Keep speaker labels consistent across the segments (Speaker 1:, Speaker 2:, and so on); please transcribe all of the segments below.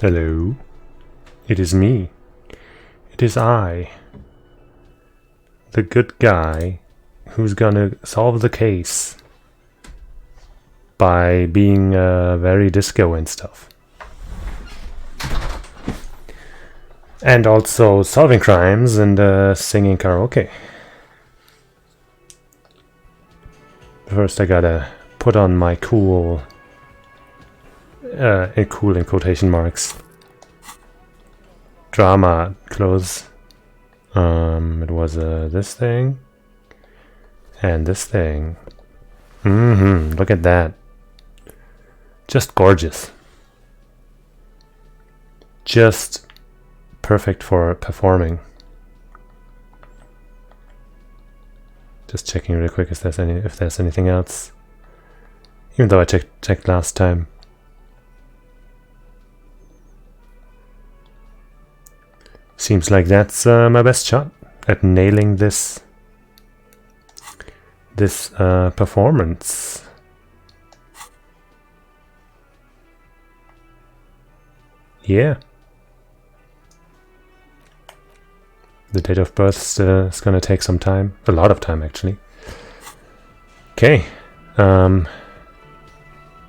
Speaker 1: Hello. It is me. It is I. The good guy who's gonna solve the case by being very disco and stuff. And also solving crimes and singing karaoke. First I gotta put on my cool in quotation marks drama clothes. It was this thing and this thing. Look at that. Just gorgeous. Just perfect for performing. Just checking real quick if there's anything else. Even though I checked last time. Seems like that's my best shot at nailing this performance. Yeah. The date of birth is gonna take some time. A lot of time, actually. Okay.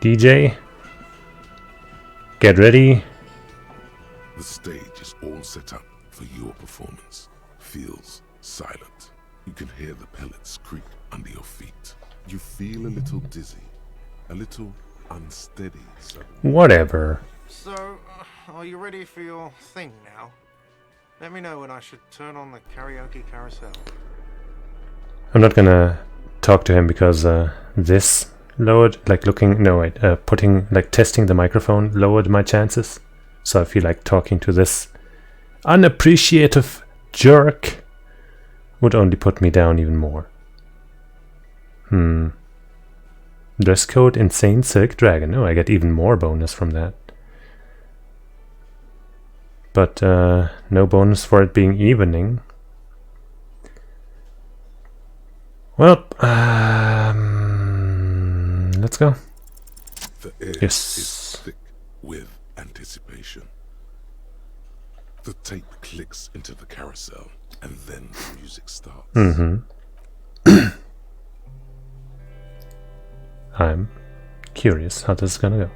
Speaker 1: DJ, get ready.
Speaker 2: The stage is all set up for your performance. Feels silent. You can hear the pellets creak under your feet. You feel a little dizzy, a little unsteady suddenly.
Speaker 1: Whatever.
Speaker 3: So, are you ready for your thing now? Let me know when I should turn on the karaoke carousel.
Speaker 1: I'm not gonna talk to him because this lowered, testing the microphone lowered my chances. So I feel like talking to this unappreciative jerk would only put me down even more. Dress code Insane Silk Dragon. Oh, I get even more bonus from that. But no bonus for it being evening. Well, let's go.
Speaker 2: The air
Speaker 1: Yes.
Speaker 2: is thick with anticipation. The tape clicks into the carousel, and then the music starts.
Speaker 1: I'm curious how this is gonna go.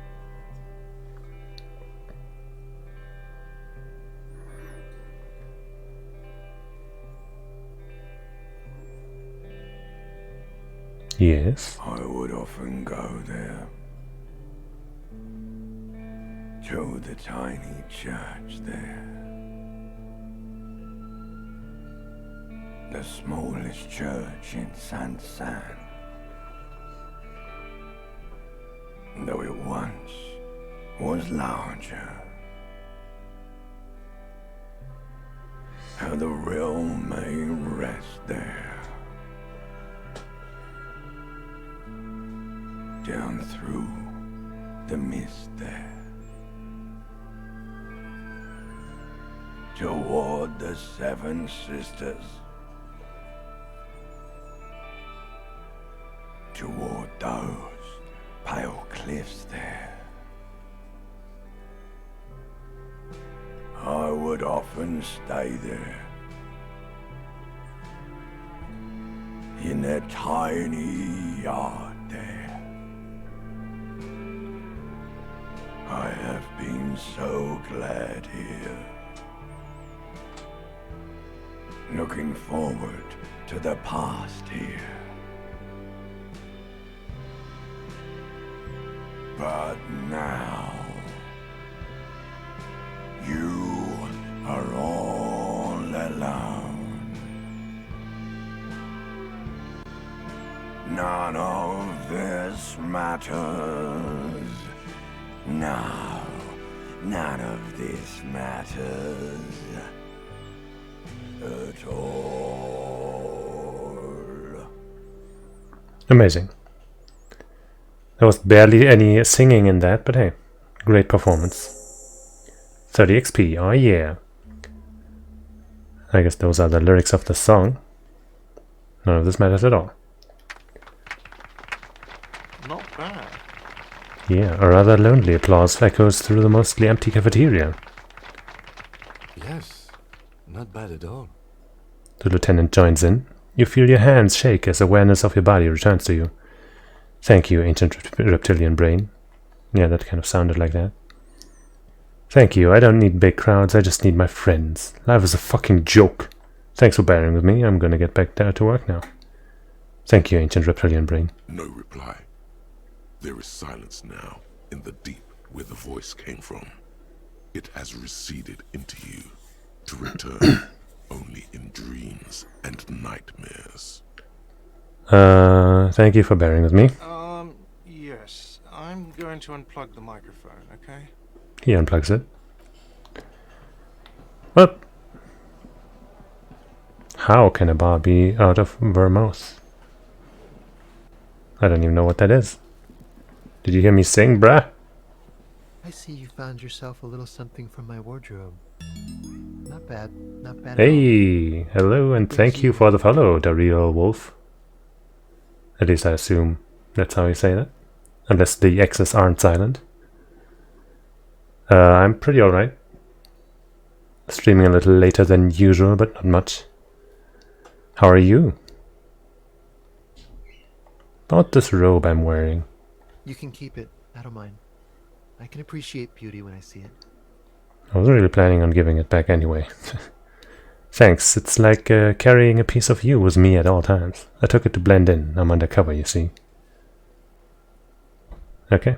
Speaker 1: Yes.
Speaker 4: I would often go there, to the tiny church there, the smallest church in San, though it once was larger. How the real may rest there. Down through the mist there, toward the Seven Sisters, toward those pale cliffs there. I would often stay there, in that tiny yard there. I have been so glad here, looking forward to the past here. But now, you are all alone. None of this matters. No, none of this matters at all.
Speaker 1: Amazing. There was barely any singing in that, but hey, great performance. 30 XP, oh yeah. I guess those are the lyrics of the song. None of this matters at all.
Speaker 3: Not bad.
Speaker 1: Yeah, a rather lonely applause echoes through the mostly empty cafeteria.
Speaker 5: Yes, not bad at all.
Speaker 1: The lieutenant joins in. You feel your hands shake as awareness of your body returns to you. Thank you, ancient reptilian brain. Yeah, that kind of sounded like that. Thank you, I don't need big crowds, I just need my friends. Life is a fucking joke. Thanks for bearing with me, I'm gonna get back there to work now. Thank you, ancient reptilian brain.
Speaker 2: No reply. There is silence now in the deep where the voice came from. It has receded into you, to return only in dreams and nightmares.
Speaker 1: Thank you for bearing with me.
Speaker 3: Yes. I'm going to unplug the microphone, okay?
Speaker 1: He unplugs it. What? How can a bar be out of vermouth? I don't even know what that is. Did you hear me sing, bruh?
Speaker 6: I see you found yourself a little something from my wardrobe. Not bad, not bad at all.
Speaker 1: Hey, hello, and thank you for the follow, the real wolf. At least I assume that's how you say that. Unless the X's aren't silent. I'm pretty alright. Streaming a little later than usual, but not much. How are you? About this robe I'm wearing.
Speaker 6: You can keep it, I don't mind. I can appreciate beauty when I see it.
Speaker 1: I was really planning on giving it back anyway. Thanks, it's like carrying a piece of you with me at all times. I took it to blend in. I'm undercover, you see. Okay.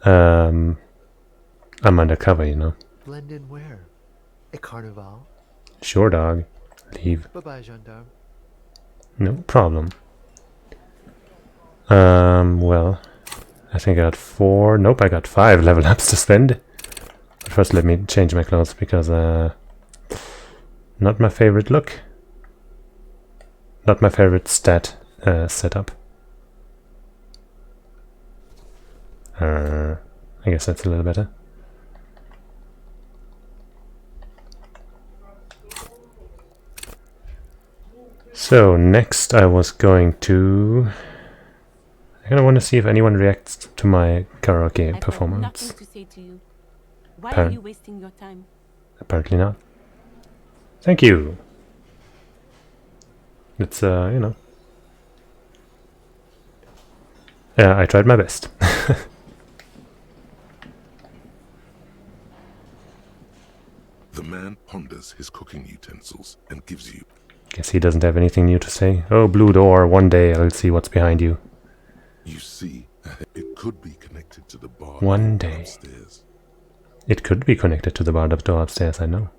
Speaker 1: I'm undercover, you know.
Speaker 6: Blend in where? A carnival?
Speaker 1: Sure, dog. Leave.
Speaker 6: Bye-bye, gendarme.
Speaker 1: No problem. Well, I think I got 4. Nope, I got 5 level ups to spend. But first, let me change my clothes because, not my favorite look. Not my favorite stat setup. I guess that's a little better. So next I was going to... I kind of want to see if anyone reacts to my karaoke performance.
Speaker 7: Nothing to say to you. Why are you wasting your time?
Speaker 1: Apparently not. Thank you. It's you know. Yeah, I tried my best.
Speaker 2: The man ponders his cooking utensils and gives you.
Speaker 1: Guess he doesn't have anything new to say. Oh, blue door, one day I'll see what's behind you.
Speaker 2: You see, it could be connected to the bar
Speaker 1: One day.
Speaker 2: upstairs.
Speaker 1: It could be connected to the bar door upstairs, I know.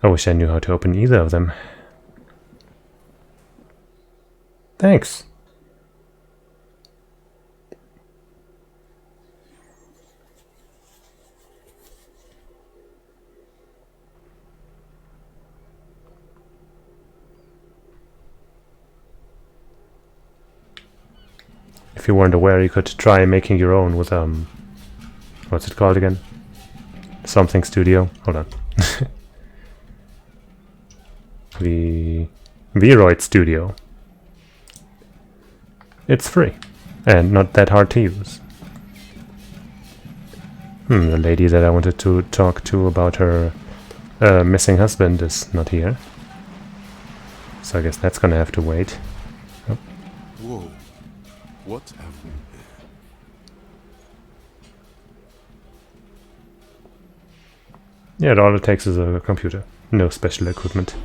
Speaker 1: I wish I knew how to open either of them. Thanks. If you weren't aware, you could try making your own with what's it called again? Something Studio. Hold on. The Vroid Studio. It's free and not that hard to use. The lady that I wanted to talk to about her missing husband is not here. So I guess that's gonna have to wait. Oh.
Speaker 2: Whoa. What's happening here?
Speaker 1: Yeah, all it takes is a computer. No special equipment.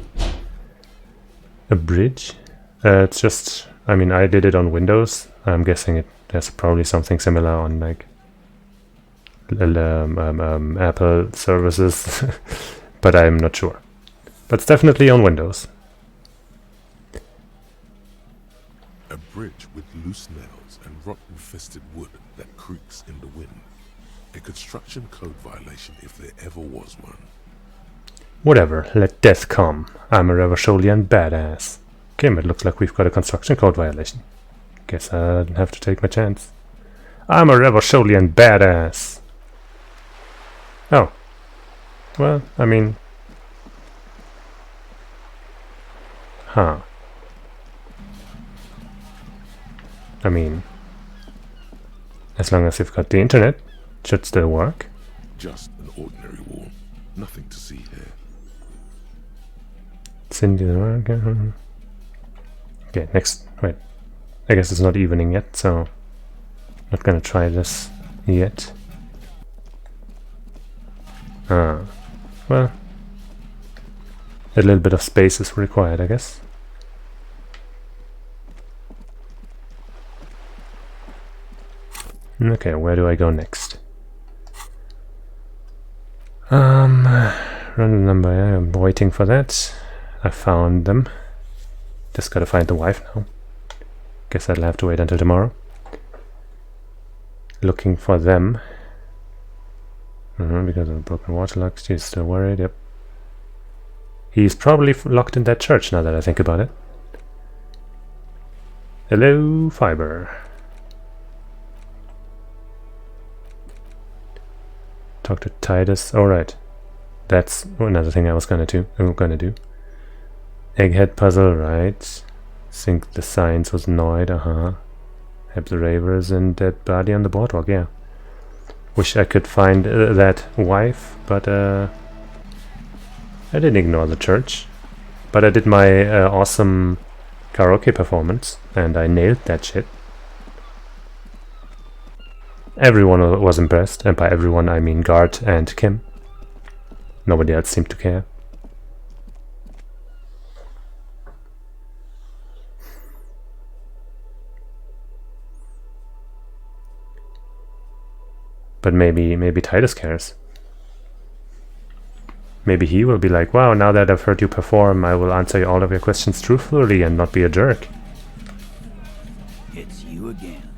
Speaker 1: A bridge? It's just... I mean, I did it on Windows. I'm guessing there's probably something similar on, like... Apple services. But I'm not sure. But it's definitely on Windows.
Speaker 2: A bridge with loose nails and rot-infested wood that creaks in the wind. A construction code violation if there ever was one.
Speaker 1: Whatever, let death come. I'm a Revacholian badass. Okay, it looks like we've got a construction code violation. Guess I'll have to take my chance. I'm a Revacholian badass. Oh. Well, I mean... I mean, as long as you've got the internet, it should still work.
Speaker 2: Just an ordinary wall. Nothing to see here.
Speaker 1: Cindy, okay, next. Wait. I guess it's not evening yet, so not gonna try this yet. Well, a little bit of space is required, I guess. Okay, where do I go next? Random number, yeah, I'm waiting for that. I found them. Just gotta find the wife now. Guess I'll have to wait until tomorrow. Looking for them. Because of the broken water lock, she's still worried, yep. He's probably locked in that church now that I think about it. Hello, Fiber. Talk to Titus. Alright. That's another thing I was gonna do. Egghead puzzle, right. Think the signs was annoyed, Help the ravers and dead body on the boardwalk, yeah. Wish I could find that wife, but I didn't ignore the church. But I did my awesome karaoke performance, and I nailed that shit. Everyone was impressed, and by everyone I mean Gart and Kim. Nobody else seemed to care. But maybe Titus cares. Maybe he will be like, wow, now that I've heard you perform, I will answer all of your questions truthfully and not be a jerk.
Speaker 4: It's you again.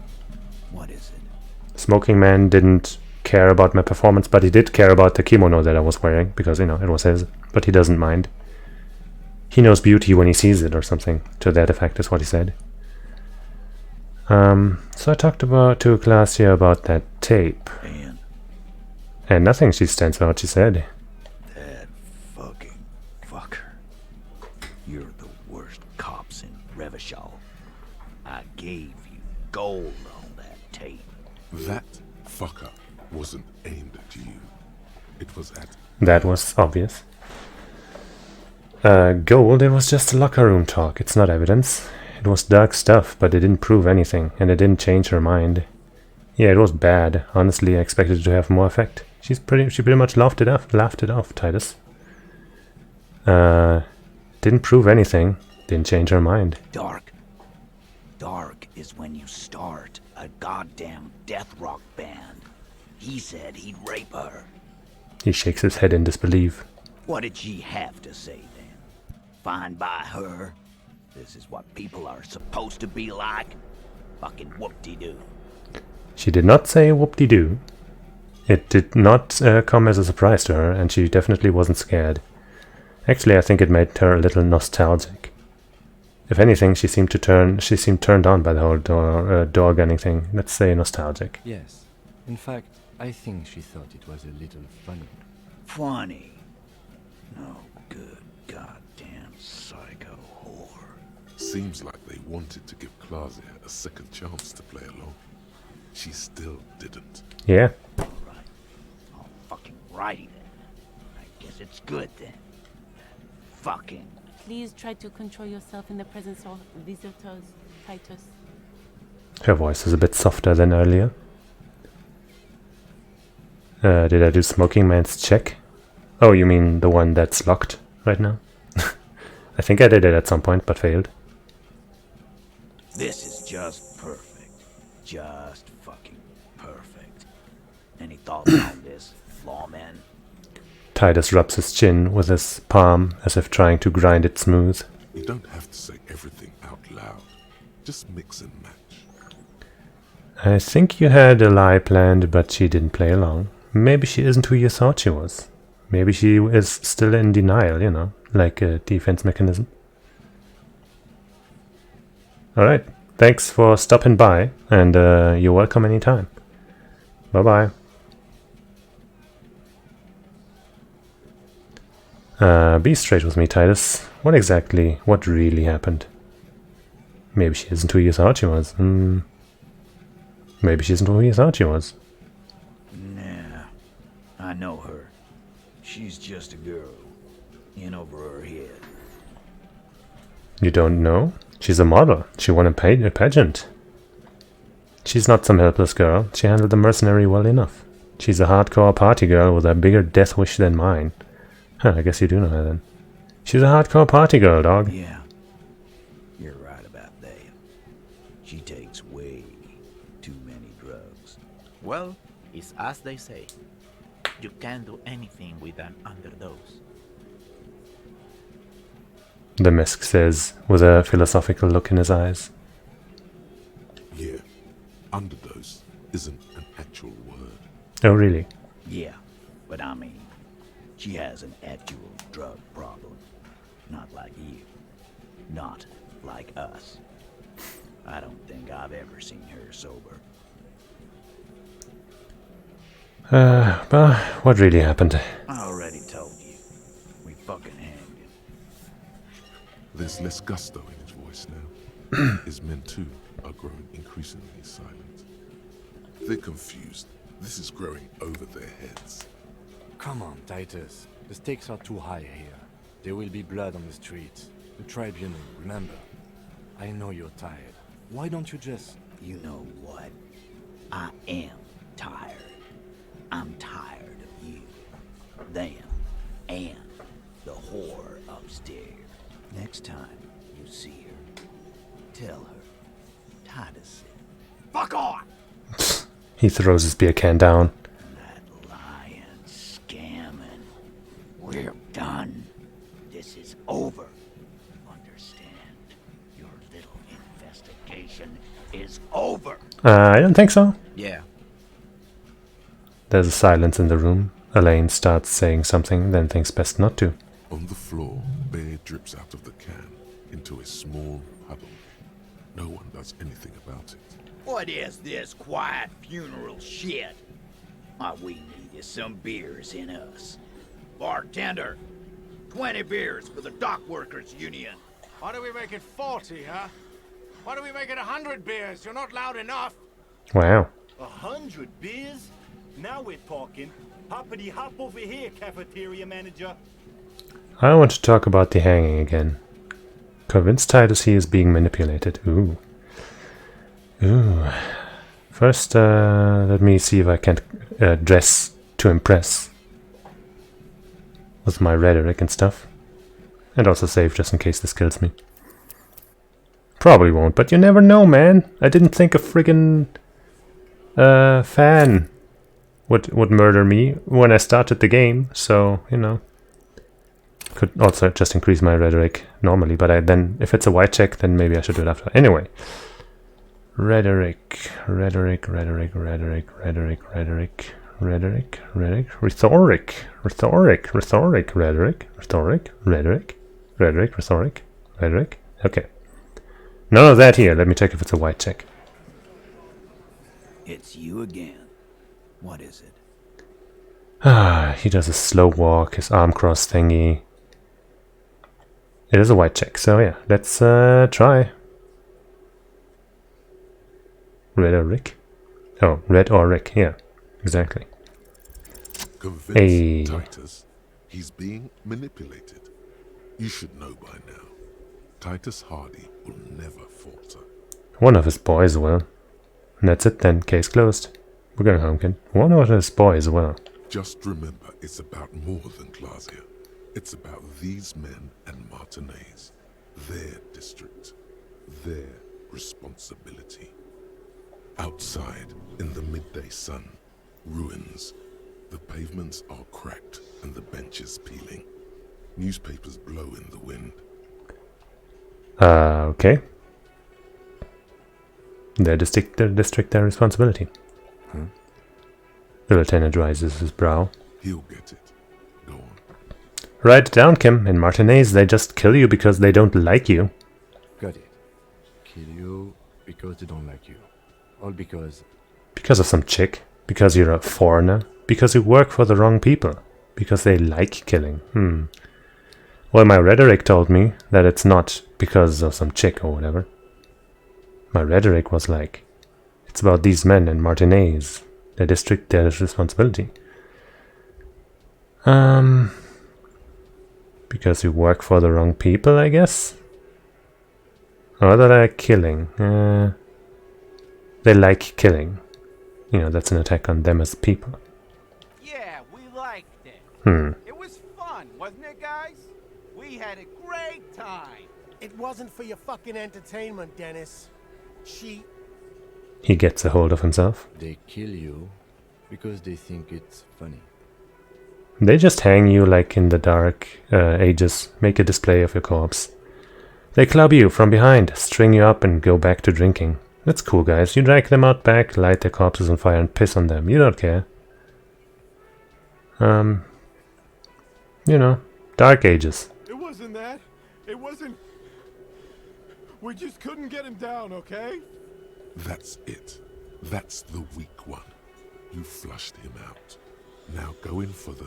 Speaker 4: What is it?
Speaker 1: Smoking Man didn't care about my performance, but he did care about the kimono that I was wearing, because, you know, it was his. But he doesn't mind. He knows beauty when he sees it, or something to that effect is what he said. So I talked to a class here about that tape. And nothing, she stands for what she said.
Speaker 4: That fucking fucker. You're the worst cops in Revachol. I gave you gold on that tape.
Speaker 2: That fucker wasn't aimed at you. It was at...
Speaker 1: That was obvious. Gold, it was just a locker room talk. It's not evidence. It was dark stuff, but it didn't prove anything, and it didn't change her mind. Yeah, it was bad. Honestly, I expected it to have more effect. She pretty much laughed it off, Titus. Didn't prove anything. Didn't change her mind.
Speaker 4: Dark is when you start a goddamn death rock band. He said he'd rape her.
Speaker 1: He shakes his head in disbelief.
Speaker 4: What did she have to say then? Fine by her? This is what people are supposed to be like? Fucking whoop-de-doo.
Speaker 1: She did not say whoop-de-doo. It did not come as a surprise to her, and she definitely wasn't scared. Actually, I think it made her a little nostalgic. If anything, she seemed turned on by the whole door gunning thing. Let's say nostalgic.
Speaker 5: Yes. In fact, I think she thought it was a little funny.
Speaker 4: Funny? No good goddamn psycho whore.
Speaker 2: Seems like they wanted to give Klausea a second chance to play along. She still didn't.
Speaker 1: Yeah.
Speaker 4: Alright. Oh, fucking righty then. I guess it's good then. Fucking.
Speaker 7: Please try to control yourself in the presence of visitors, Titus.
Speaker 1: Her voice is a bit softer than earlier. Did I do Smoking Man's check? Oh, you mean the one that's locked right now? I think I did it at some point, but failed.
Speaker 4: This is just perfect. Just fucking perfect. Any thoughts on this, lawman?
Speaker 1: Titus rubs his chin with his palm as if trying to grind it smooth.
Speaker 2: You don't have to say everything out loud. Just mix and match.
Speaker 1: I think you had a lie planned, but she didn't play along. Maybe she isn't who you thought she was. Maybe she is still in denial, you know, like a defense mechanism. Alright, thanks for stopping by, and you're welcome anytime. Bye-bye. Be straight with me, Titus. What really happened? Maybe she isn't who you thought she was. Maybe she isn't who you thought she was.
Speaker 4: Nah, I know her. She's just a girl. In over her head.
Speaker 1: You don't know? She's a model. She won a pageant. She's not some helpless girl. She handled the mercenary well enough. She's a hardcore party girl with a bigger death wish than mine. Huh, I guess you do know her then. She's a hardcore party girl, dog.
Speaker 4: Yeah, you're right about that. She takes way too many drugs.
Speaker 8: Well, it's as they say. You can't do anything with an underdose.
Speaker 1: The Misk says, with a philosophical look in his eyes.
Speaker 2: Yeah, underdose isn't an actual word.
Speaker 1: Oh, really?
Speaker 4: Yeah, but I mean, she has an actual drug problem. Not like you. Not like us. I don't think I've ever seen her sober.
Speaker 1: But what really happened?
Speaker 4: I already told you. We fucking hanged him.
Speaker 2: There's less gusto in his voice now. His men too are growing increasingly silent. They're confused. This is growing over their heads.
Speaker 5: Come on, Titus. The stakes are too high here. There will be blood on the streets. The tribunal, remember. I know you're tired. Why don't you just...
Speaker 4: You know what? I am tired. I'm tired of you, them, and the whore upstairs. Next time you see her, tell her, Titus said, fuck on!
Speaker 1: He throws his beer can down.
Speaker 4: That lying, scamming. We're done. This is over. Understand? Your little investigation is over.
Speaker 1: I don't think so.
Speaker 8: Yeah.
Speaker 1: There's a silence in the room. Elaine starts saying something, then thinks best not to.
Speaker 2: On the floor, beer drips out of the can into a small puddle. No one does anything about it.
Speaker 4: What is this quiet funeral shit? All we need is some beers in us. Bartender, 20 beers for the Dock Workers Union.
Speaker 3: Why do we make it 40, huh? Why do we make it 100 beers? You're not loud enough.
Speaker 1: Wow.
Speaker 9: 100 beers? Now we're talking. Hoppity hop over here, cafeteria manager.
Speaker 1: I want to talk about the hanging again. Convince Titus he is being manipulated. Ooh. Ooh. First, let me see if I can dress to impress with my rhetoric and stuff. And also save just in case this kills me. Probably won't, but you never know, man. I didn't think a friggin' fan would murder me when I started the game, so, you know. Could also just increase my rhetoric normally, but then, if it's a white check, then maybe I should do it after. Anyway. Rhetoric, rhetoric, rhetoric, rhetoric, rhetoric, rhetoric, rhetoric, rhetoric, rhetoric, rhetoric, rhetoric, rhetoric, rhetoric, rhetoric, rhetoric, rhetoric, rhetoric. Okay. None of that here. Let me check if it's a white check.
Speaker 4: It's you again. What is it?
Speaker 1: Ah, he does a slow walk, his arm cross thingy. It is a white check, so yeah, let's try. Rhetoric. Oh, red or Rick, yeah, exactly.
Speaker 2: Convince Titus he's being manipulated. You should know by now. Titus Hardy will never falter.
Speaker 1: One of his boys will. And that's it then, case closed. We're going home, kid. One of his boys will.
Speaker 2: Just remember, it's about more than Glasia. It's about these men and Martinez. Their district. Their responsibility. Outside, in the midday sun, ruins. The pavements are cracked and the benches peeling. Newspapers blow in the wind.
Speaker 1: Okay. Their district their responsibility. The lieutenant raises his brow.
Speaker 2: He'll get it. Go on.
Speaker 1: Write it down, Kim. In Martinez, they just kill you because they don't like you.
Speaker 5: Got it. Kill you because they don't like you. All because...
Speaker 1: Because of some chick. Because you're a foreigner. Because you work for the wrong people. Because they like killing. Well, my rhetoric told me that it's not because of some chick or whatever. My rhetoric was like, It's about these men and Martinez. The district, their responsibility. Because you work for the wrong people, I guess? Or they like killing. They like killing. You know, that's an attack on them as people.
Speaker 10: Yeah, we liked it. It was fun, wasn't it, guys? We had a great time.
Speaker 11: It wasn't for your fucking entertainment, Dennis.
Speaker 1: He gets a hold of himself.
Speaker 5: They kill you because they think it's funny.
Speaker 1: They just hang you like in the dark ages, make a display of your corpse. They club you from behind, string you up and go back to drinking. That's cool, guys. You drag them out back, light their corpses on fire and piss on them. You don't care. You know, dark ages.
Speaker 9: It wasn't that. It wasn't... We just couldn't get him down, okay?
Speaker 2: That's it. That's the weak one. You flushed him out. Now go in for the...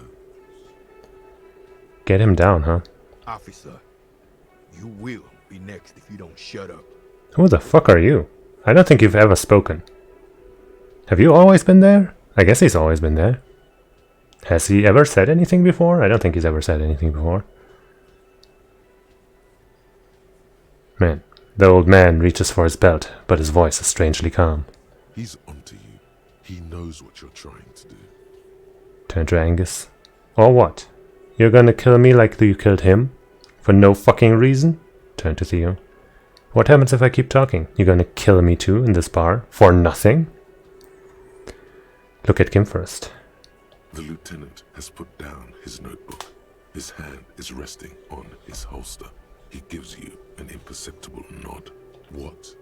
Speaker 1: Get him down, huh?
Speaker 12: Officer, you will be next if you don't shut up.
Speaker 1: Who the fuck are you? I don't think you've ever spoken. Have you always been there? I guess he's always been there. Has he ever said anything before? I don't think he's ever said anything before. Man, the old man reaches for his belt, but his voice is strangely calm.
Speaker 2: He's onto you. He knows what you're trying to do.
Speaker 1: Turn to Angus. Or what? You're gonna kill me like you killed him? For no fucking reason? Turn to Theo. What happens if I keep talking? You're gonna kill me too in this bar? For nothing? Look at Kim first.
Speaker 2: The lieutenant has put down his notebook. His hand is resting on his holster. He gives you an imperceptible nod. What?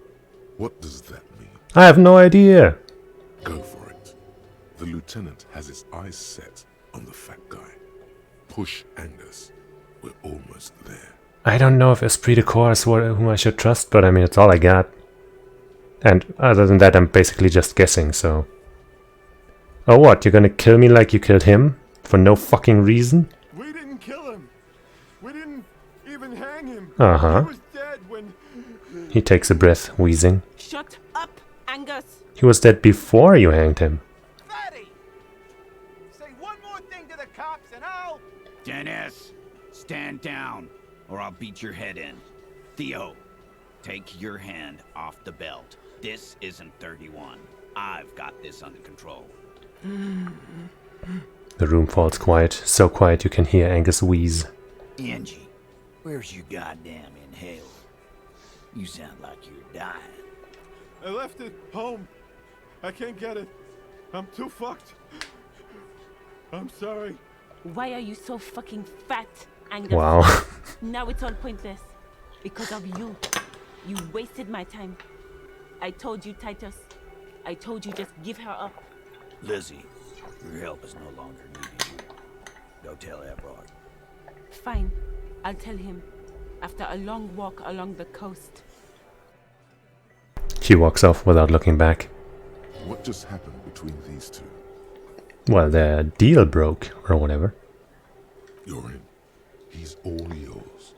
Speaker 2: What does that mean?
Speaker 1: I have no idea.
Speaker 2: Go for it. The lieutenant has his eyes set on the fat guy. Push Angus. We're almost there.
Speaker 1: I don't know if Esprit de Corps is whom I should trust, but I mean, it's all I got. And other than that, I'm basically just guessing, so... Oh, what? You're gonna kill me like you killed him? For no fucking reason?
Speaker 9: We didn't kill him. We didn't even hang him.
Speaker 1: Uh-huh.
Speaker 9: He was dead when...
Speaker 1: He takes a breath, wheezing.
Speaker 7: Shut up, Angus.
Speaker 1: He was dead before you hanged him.
Speaker 10: Fatty! Say one more thing to the cops and I'll...
Speaker 4: Dennis, stand down, or I'll beat your head in. Theo, take your hand off the belt. This isn't 31. I've got this under control.
Speaker 1: The room falls quiet, so quiet you can hear Angus wheeze.
Speaker 4: Angie, where's your goddamn inhaler? You sound like you're dying.
Speaker 9: I left it home. I can't get it. I'm too fucked. I'm sorry.
Speaker 7: Why are you so fucking fat, Angus?
Speaker 1: Wow.
Speaker 7: Now it's all pointless. Because of you. You wasted my time. I told you, Titus. I told you just give her up.
Speaker 4: Lizzie, your help is no longer needed here. Go tell Evrard.
Speaker 7: Fine. I'll tell him. After a long walk along the coast.
Speaker 1: She walks off without looking back.
Speaker 2: What just happened between these two?
Speaker 1: Well, their deal broke, or whatever.
Speaker 2: You're in. He's all yours.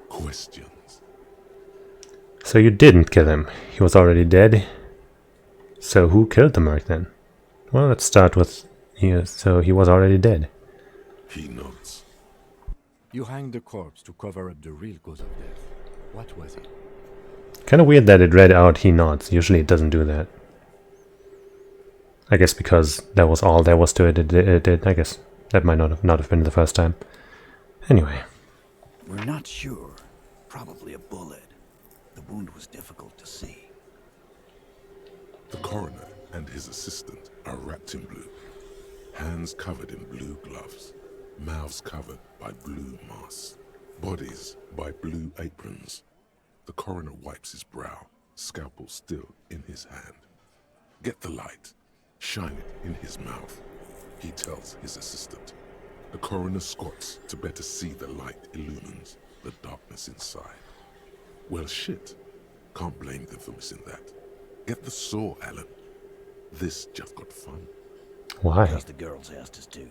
Speaker 2: Questions.
Speaker 1: So you didn't kill him. He was already dead. So who killed the merc then? Well, let's start with... so he was already dead.
Speaker 2: He nods.
Speaker 5: You hanged the corpse to cover up the real cause of death. What was it?
Speaker 1: Kinda weird that it read out he nods. Usually it doesn't do that. I guess because that was all there was to it, it did. I guess that might not have been the first time. Anyway.
Speaker 4: We're not sure. Probably a bullet. The wound was difficult to see.
Speaker 2: The coroner and his assistant are wrapped in blue. Hands covered in blue gloves. Mouths covered by blue masks. Bodies by blue aprons. The coroner wipes his brow, scalpel still in his hand. Get the light. Shine it in his mouth. He tells his assistant. The coroner squats to better see the light illumines the darkness inside. Well, shit. Can't blame them for missing that. Get the saw, Alan. This just got fun.
Speaker 1: Why?
Speaker 4: Because the girls asked us to.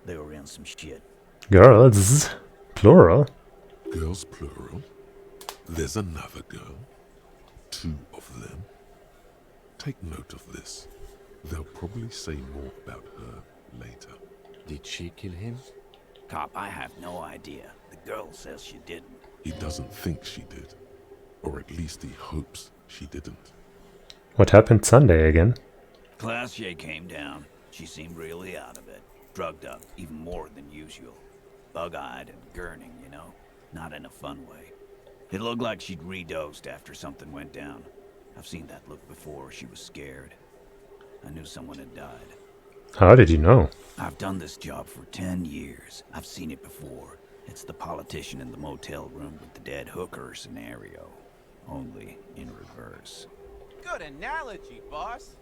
Speaker 4: They were in some shit.
Speaker 1: Girls? Plural?
Speaker 2: Girls, plural. There's another girl. 2 of them. Take note of this. They'll probably say more about her later.
Speaker 5: Did she kill him?
Speaker 4: Cop, I have no idea. The girl says she didn't.
Speaker 2: He doesn't think she did. Or at least he hopes she didn't.
Speaker 1: What happened Sunday again?
Speaker 4: Classier came down. She seemed really out of it. Drugged up, even more than usual. Bug-eyed and gurning, you know? Not in a fun way. It looked like she'd redosed after something went down. I've seen that look before. She was scared. I knew someone had died.
Speaker 1: How did you know?
Speaker 4: I've done this job for 10 years. I've seen it before. It's the politician in the motel room with the dead hooker scenario. Only in reverse.
Speaker 10: Good analogy, boss.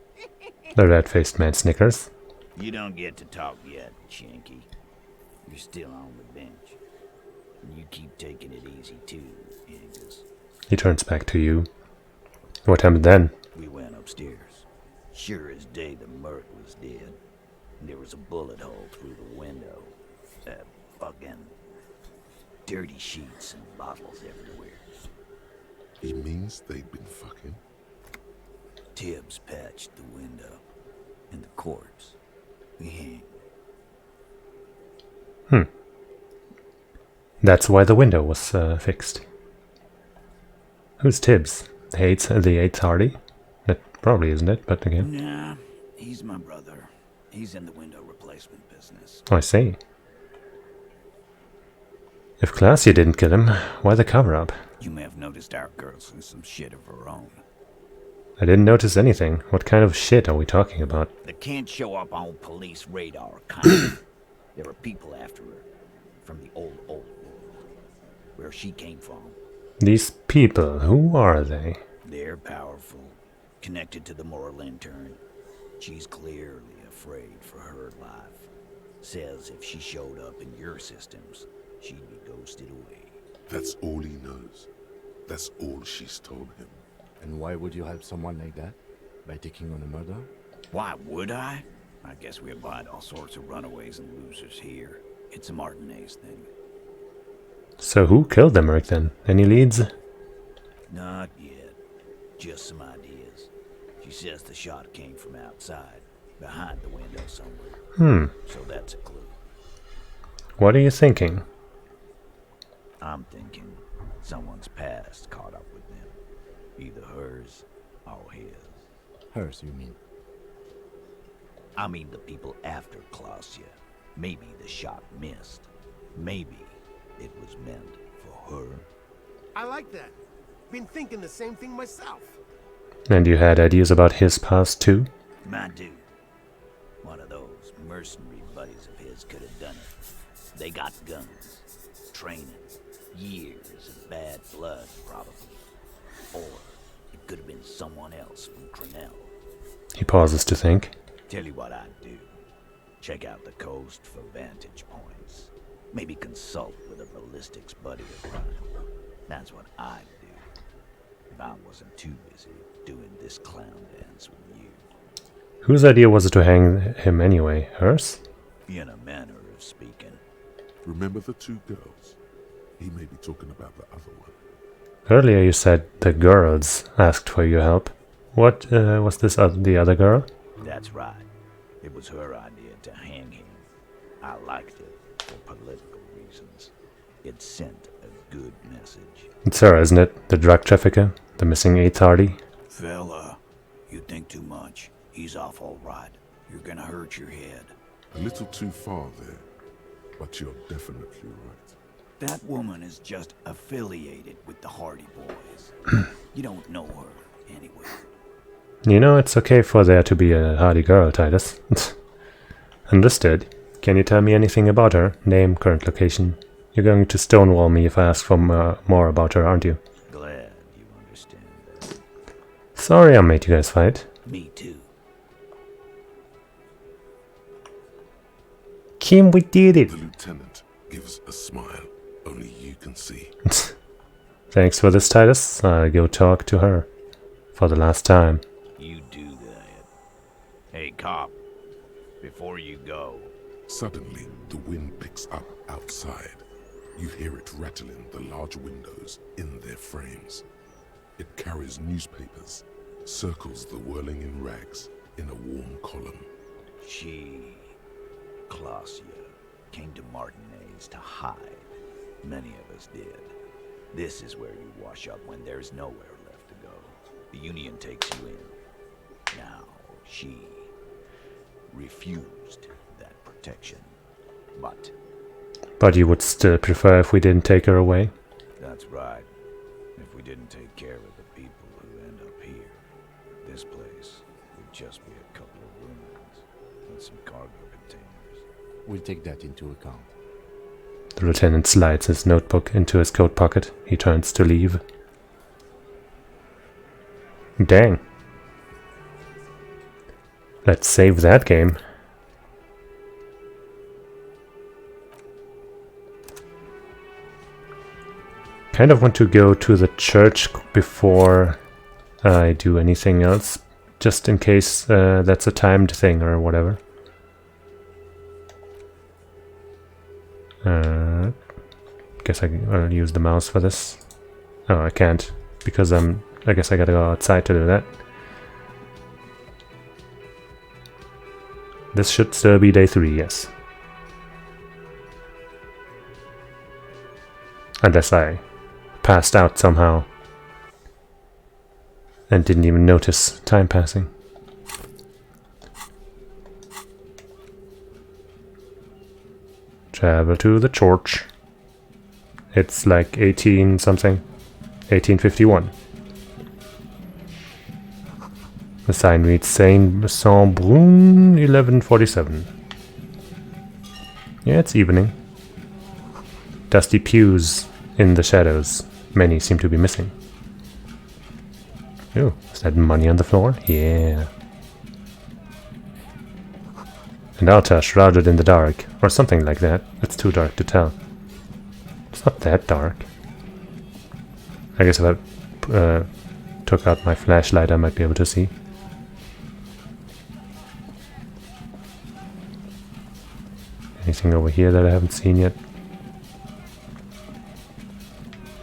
Speaker 1: The red-faced man snickers.
Speaker 4: You don't get to talk yet, Shanky. You're still on the bench. And you keep taking it easy too, Angus.
Speaker 1: He turns back to you. What happened then?
Speaker 4: We went upstairs. Sure as day the Merc was dead. And there was a bullet hole through the window. Fucking dirty sheets and bottles everywhere.
Speaker 2: He means they'd been fucking?
Speaker 4: Tibbs patched the window. And the corpse. We hang.
Speaker 1: That's why the window was fixed. Who's Tibbs? The eighth Hardy? That probably isn't it, but again.
Speaker 4: Nah, he's my brother. He's in the window replacement business.
Speaker 1: I see. If Clausia didn't kill him, why the cover-up?
Speaker 4: You may have noticed our girl's in some shit of her own.
Speaker 1: I didn't notice anything. What kind of shit are we talking about?
Speaker 4: That can't show up on police radar kind. There are people after her. From the old world. Where she came from.
Speaker 1: These people, who are they?
Speaker 4: They're powerful. Connected to the Lantern. She's clearly afraid for her life. Says if she showed up in your systems, she'd be ghosted away.
Speaker 2: That's all he knows. That's all she's told him.
Speaker 5: And why would you help someone like that? By taking on a murder?
Speaker 4: Why would I? I guess we abide all sorts of runaways and losers here. It's a Martinez thing.
Speaker 1: So who killed the Merc then? Any leads?
Speaker 4: Not yet. Just some ideas. She says the shot came from outside, behind the window somewhere. So that's a clue.
Speaker 1: What are you thinking?
Speaker 4: I'm thinking someone's past caught up with them. Either hers or his.
Speaker 5: Hers, you mean?
Speaker 4: I mean the people after Clausia. Maybe the shot missed. Maybe it was meant for her.
Speaker 11: I like that. Been thinking the same thing myself.
Speaker 1: And you had ideas about his past too?
Speaker 4: My dude. One of those mercenary buddies of his could have done it. They got guns. Training. Years of bad blood, probably. Or it could have been someone else from Crenell.
Speaker 1: He pauses to think.
Speaker 4: Tell you what I'd do. Check out the coast for vantage points. Maybe consult with a ballistics buddy of mine. That's what I'd do. If I wasn't too busy doing this clown dance with you.
Speaker 1: Whose idea was it to hang him anyway? Hers?
Speaker 4: In a manner of speaking.
Speaker 2: Remember the two girls? He may be talking about the other one.
Speaker 1: Earlier you said the girls asked for your help. What was this the other girl?
Speaker 4: That's right. It was her idea to hang him. I liked it for political reasons. It sent a good message.
Speaker 1: It's her, isn't it? The drug trafficker? The missing eighth Hardy?
Speaker 4: Fella, you think too much. He's off all right. You're gonna hurt your head.
Speaker 2: A little too far there, but you're definitely right.
Speaker 4: That woman is just affiliated with the Hardy Boys. You don't know her, anyway.
Speaker 1: You know, it's okay for there to be a Hardy girl, Titus. Understood. Can you tell me anything about her? Name, current location? You're going to stonewall me if I ask for more about her, aren't you?
Speaker 4: Glad you understand that.
Speaker 1: Sorry I made you guys fight.
Speaker 4: Me too.
Speaker 1: Kim, we did it!
Speaker 2: The lieutenant gives a smile only you can see.
Speaker 1: Thanks for this, Titus. I'll go talk to her. For the last time.
Speaker 4: You do that. Hey, cop. Before you go.
Speaker 2: Suddenly, the wind picks up outside. You hear it rattling the large windows in their frames. It carries newspapers circles the whirling in rags in a warm column.
Speaker 4: She, Clausia, came to Martinez to hide. Many of us did. This is where you wash up when there's nowhere left to go. The Union takes you in. Now, she refused that protection.
Speaker 1: But you would still prefer if we didn't take her away?
Speaker 4: That's right. If we didn't take care of the people who end up here, this place would just be a couple of ruins and some cargo containers.
Speaker 5: We'll take that into account.
Speaker 1: The lieutenant slides his notebook into his coat pocket. He turns to leave. Dang. Let's save that game. Kind of want to go to the church before I do anything else, just in case that's a timed thing or whatever. Guess I'll use the mouse for this. Oh, I can't, because I guess I gotta go outside to do that. This should still be day 3, yes. Unless I passed out somehow and didn't even notice time passing. Travel to the church. It's like 18 something. 1851. The sign reads Saint-Brun 1147. Yeah, it's evening. Dusty pews in the shadows. Many seem to be missing. Oh, is that money on the floor? Yeah. An altar shrouded in the dark, or something like that. It's too dark to tell. It's not that dark. I guess if I took out my flashlight, I might be able to see. Anything over here that I haven't seen yet?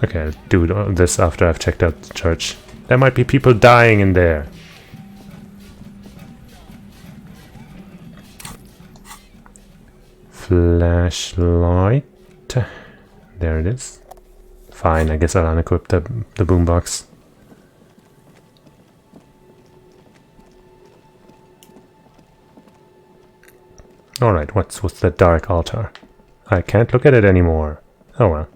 Speaker 1: Okay, I'll do this after I've checked out the church. There might be people dying in there. Flashlight. There it is. Fine, I guess I'll unequip the boombox. Alright, what's with the dark altar? I can't look at it anymore. Oh well.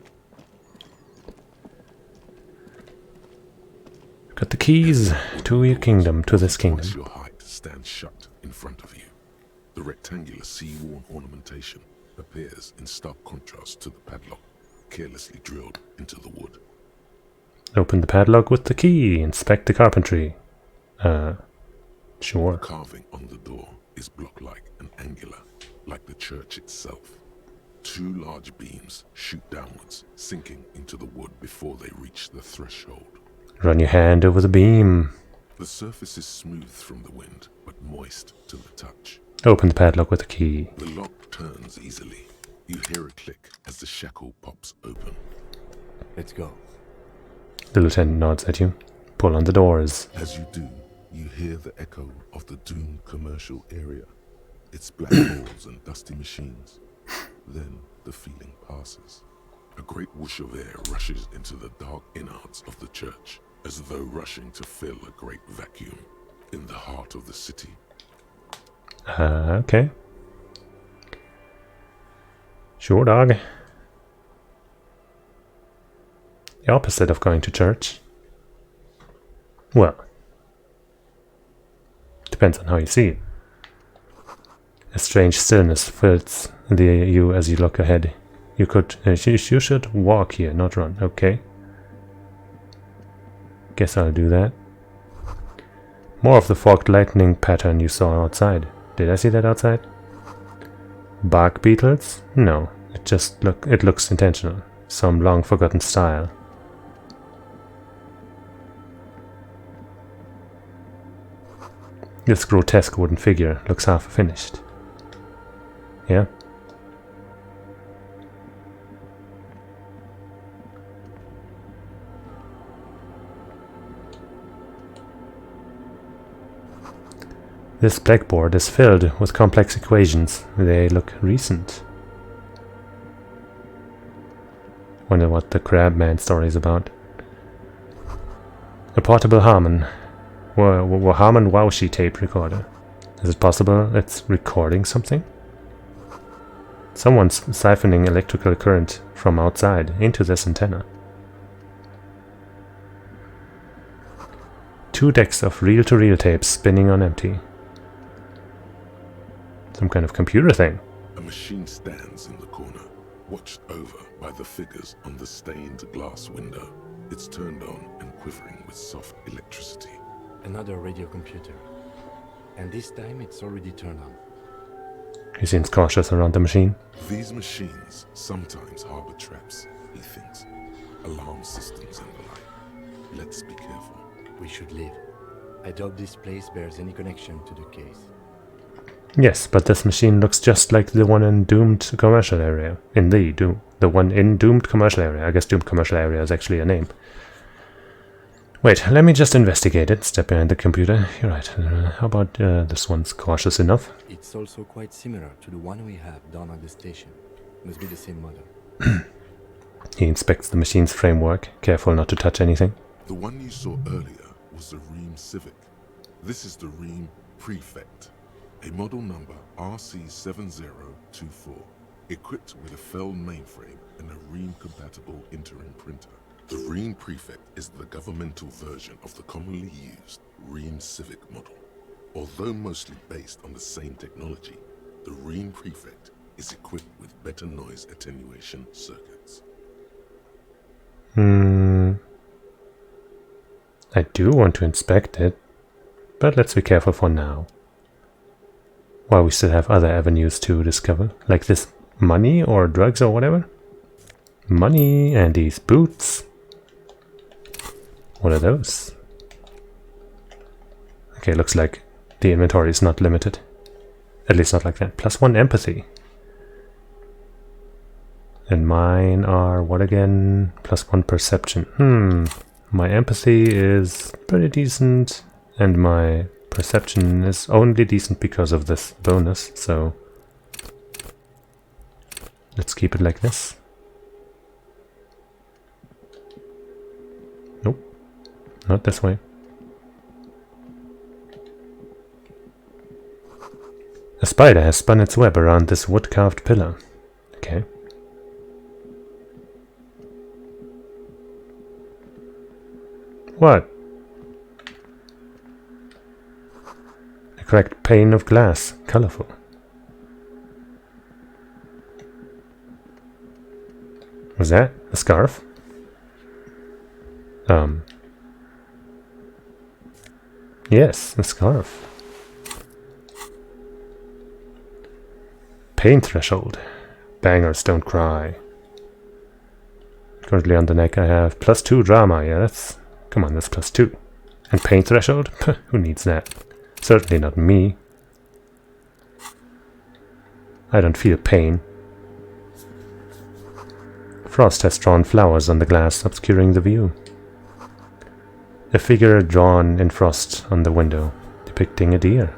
Speaker 1: Got the keys to your kingdom, to this kingdom.
Speaker 2: Twice your height stands shut in front of you. The rectangular sea-worn ornamentation appears in stark contrast to the padlock, carelessly drilled into the wood.
Speaker 1: Open the padlock with the key. Inspect the carpentry. Sure.
Speaker 2: The carving on the door is block-like and angular, like the church itself. 2 large beams shoot downwards, sinking into the wood before they reach the threshold.
Speaker 1: Run your hand over the beam.
Speaker 2: The surface is smooth from the wind, but moist to the touch.
Speaker 1: Open the padlock with the key.
Speaker 2: The lock turns easily. You hear a click as the shackle pops open.
Speaker 5: Let's go.
Speaker 1: The lieutenant nods at you. Pull on the doors.
Speaker 2: As you do, you hear the echo of the doomed commercial area. Its black walls and dusty machines. Then the feeling passes. A great whoosh of air rushes into the dark innards of the church, as though rushing to fill a great vacuum in the heart of the city.
Speaker 1: Okay. Sure, dog. The opposite of going to church. Well, depends on how you see it. A strange stillness fills you as you look ahead. You should walk here, not run. Okay. Guess I'll do that. More of the forked lightning pattern you saw outside. Did I see that outside? Bark beetles? No. It looks intentional. Some long forgotten style. This grotesque wooden figure looks half finished. Yeah? This blackboard is filled with complex equations. They look recent. Wonder what the Crabman story is about. A portable Harman. Harman Wowshy tape recorder. Is it possible it's recording something? Someone's siphoning electrical current from outside into this antenna. 2 decks of reel-to-reel tapes spinning on empty. Some kind of computer thing.
Speaker 2: A machine stands in the corner, watched over by the figures on the stained glass window. It's turned on and quivering with soft electricity.
Speaker 5: Another radio computer. And this time it's already turned on.
Speaker 1: He seems cautious around the machine.
Speaker 2: These machines sometimes harbor traps, he thinks. Alarm systems and the like. Let's be careful.
Speaker 5: We should leave. I doubt this place bears any connection to the case.
Speaker 1: Yes, but this machine looks just like the one in Doomed Commercial Area. The one in Doomed Commercial Area. I guess Doomed Commercial Area is actually a name. Wait, let me just investigate it. Step behind the computer. You're right. How about this one's cautious enough?
Speaker 5: It's also quite similar to the one we have down at the station. Must be the same model.
Speaker 1: He inspects the machine's framework, careful not to touch anything.
Speaker 2: The one you saw earlier was the Ream Civic. This is the Ream Prefect. A model number RC7024, equipped with a Feld mainframe and a Ream-compatible interim printer. The Ream Prefect is the governmental version of the commonly used Ream Civic model. Although mostly based on the same technology, the Ream Prefect is equipped with better noise attenuation circuits.
Speaker 1: I do want to inspect it, but let's be careful for now. While we still have other avenues to discover, like this money or drugs or whatever. Money and these boots. What are those? Okay, looks like the inventory is not limited. At least not like that. +1 empathy. And mine are what again? +1 perception. My empathy is pretty decent, and my perception is only decent because of this bonus, so let's keep it like this. Nope, not this way. A spider has spun its web around this wood-carved pillar. Okay. What? A cracked pane of glass. Colorful. Was that a scarf? Yes, a scarf. Pain threshold. Bangers don't cry. Currently on the neck I have +2 drama. Yeah, that's... Come on, that's +2. And pain threshold? Who needs that? Certainly not me. I don't feel pain. Frost has drawn flowers on the glass, obscuring the view. A figure drawn in frost on the window, depicting a deer.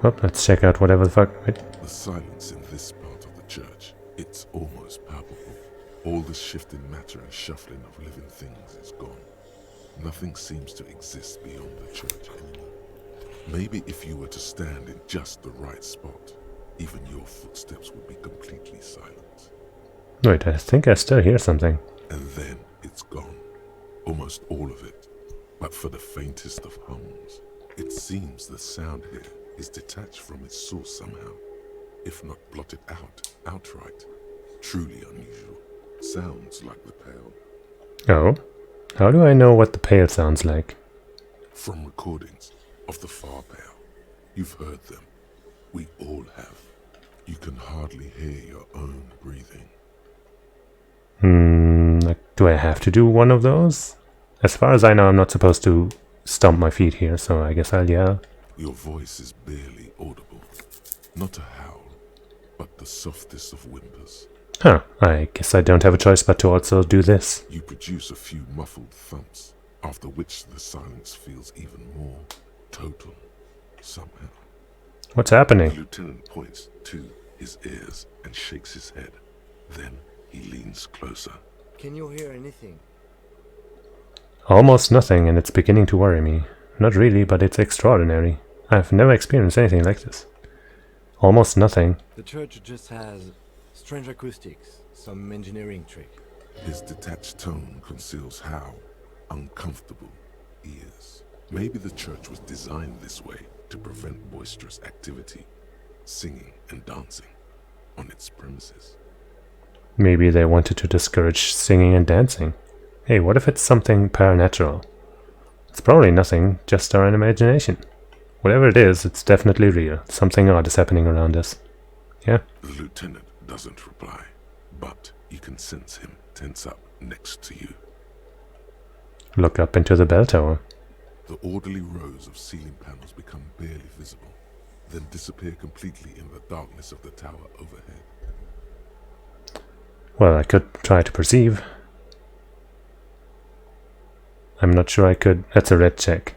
Speaker 1: Well, let's check out whatever the fuck... Wait.
Speaker 2: The silence in this part of the church, it's almost palpable. All the shifting matter and shuffling of living things is gone. Nothing seems to exist beyond the church anymore. Maybe if you were to stand in just the right spot, even your footsteps would be completely silent.
Speaker 1: Wait, I think I still hear something.
Speaker 2: And then it's gone. Almost all of it. But for the faintest of hums, it seems the sound here is detached from its source somehow, if not blotted out outright. Truly unusual. Sounds like the Pale.
Speaker 1: Oh? How do I know what the Pale sounds like?
Speaker 2: From recordings of the Far Pale. You've heard them. We all have. You can hardly hear your own breathing.
Speaker 1: Do I have to do one of those? As far as I know, I'm not supposed to stomp my feet here, so I guess I'll yell.
Speaker 2: Your voice is barely audible. Not a howl, but the softest of whimpers.
Speaker 1: Huh, I guess I don't have a choice but to also do this.
Speaker 2: You produce a few muffled thumps, after which the silence feels even more total, somehow.
Speaker 1: What's
Speaker 2: The
Speaker 1: happening?
Speaker 2: lieutenant points to his ears and shakes his head. Then he leans closer.
Speaker 12: Can you hear anything?
Speaker 1: Almost nothing, and it's beginning to worry me. Not really, but it's extraordinary. I've never experienced anything like this. Almost nothing.
Speaker 5: The church just has strange acoustics, some engineering trick.
Speaker 2: His detached tone conceals how uncomfortable he is. Maybe the church was designed this way to prevent boisterous activity, singing and dancing on its premises.
Speaker 1: Maybe they wanted to discourage singing and dancing. Hey, what if it's something paranatural? It's probably nothing, just our imagination. Whatever it is, it's definitely real. Something odd is happening around us. Yeah?
Speaker 2: The lieutenant doesn't reply, but you can sense him tense up next to you.
Speaker 1: Look up into the bell tower.
Speaker 2: The orderly rows of ceiling panels become barely visible, then disappear completely in the darkness of the tower overhead.
Speaker 1: Well, I could try to perceive. I'm not sure I could. That's a red check.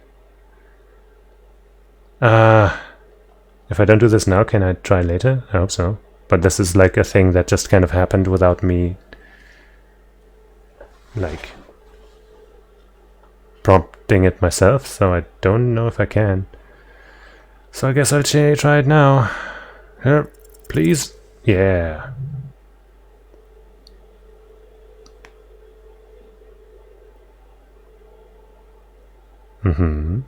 Speaker 1: If I don't do this now, can I try later? I hope so. But this is like a thing that just kind of happened without me, like, prompting it myself, so I don't know if I can. So I guess I'll try it now. Here, please. Yeah. Mm-hmm.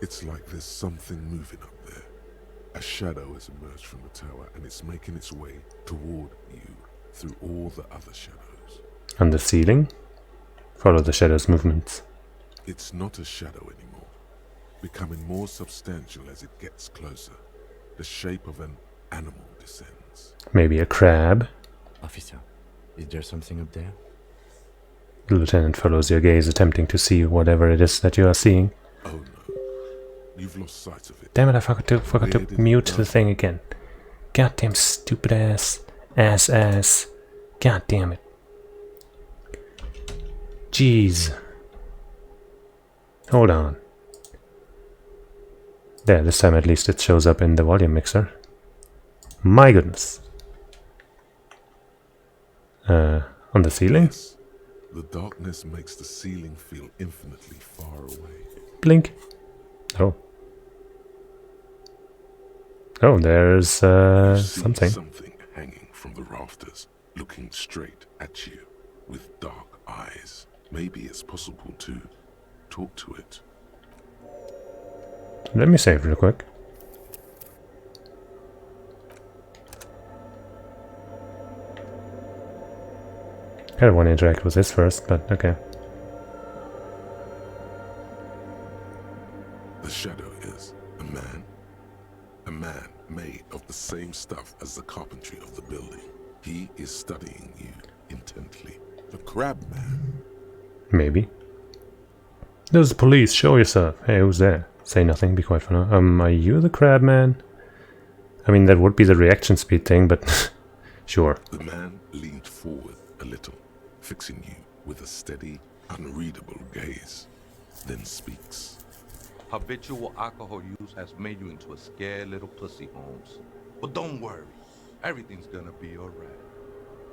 Speaker 2: It's like there's something moving up there. A shadow has emerged from the tower and it's making its way toward you through all the other shadows.
Speaker 1: On the ceiling? Follow the shadow's movements.
Speaker 2: It's not a shadow anymore, becoming more substantial as it gets closer. The shape of an animal descends.
Speaker 1: Maybe a crab?
Speaker 5: Officer, is there something up there?
Speaker 1: The lieutenant follows your gaze, attempting to see whatever it is that you are seeing.
Speaker 2: Oh no, you've lost sight of it.
Speaker 1: Damn it, I forgot to mute the thing again. Goddamn stupid ass. Ass. God damn it. Jeez. Hold on. There, this time at least it shows up in the volume mixer. My goodness. On the ceiling?
Speaker 2: Yes. The darkness makes the ceiling feel infinitely far away.
Speaker 1: Blink. Oh. Oh, there's something.
Speaker 2: Something hanging from the rafters, looking straight at you with dark eyes. Maybe it's possible to talk to it.
Speaker 1: Let me save real quick. Kind of want to interact with this first, but okay.
Speaker 2: The shadow is a man. A man made of the same stuff as the carpentry of the building. He is studying you intently. The crab man.
Speaker 1: Maybe. There's the police, show yourself. Hey, who's there? Say nothing, be quiet for now. Are you the crab man? I mean, that would be the reaction speed thing, but sure.
Speaker 2: The man leaned forward a little, fixing you with a steady, unreadable gaze, then speaks.
Speaker 13: Habitual alcohol use has made you into a scared little pussy, Holmes. But don't worry, everything's gonna be alright.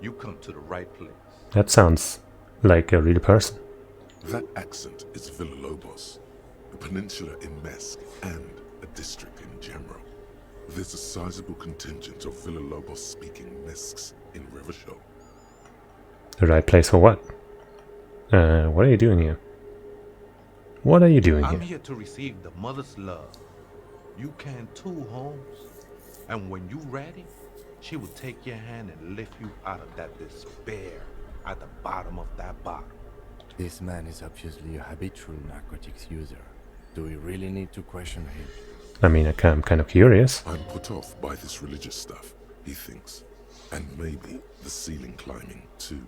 Speaker 13: You come to the right place.
Speaker 1: That sounds like a real person.
Speaker 2: That accent is Villalobos, a peninsula in Mesk and a district in general. There's a sizable contingent of Villalobos-speaking Mesks in Rivershow.
Speaker 1: The right place for what? What are you doing here? What are you doing
Speaker 13: I'm
Speaker 1: here?
Speaker 13: here to receive the mother's love. You can too, Holmes. And when you ready, she will take your hand and lift you out of that despair at the bottom of that bottle.
Speaker 5: This man is obviously a habitual narcotics user. Do we really need to question him?
Speaker 1: I mean, I'm kind of curious.
Speaker 2: I'm put off by this religious stuff, he thinks. And maybe the ceiling climbing, too.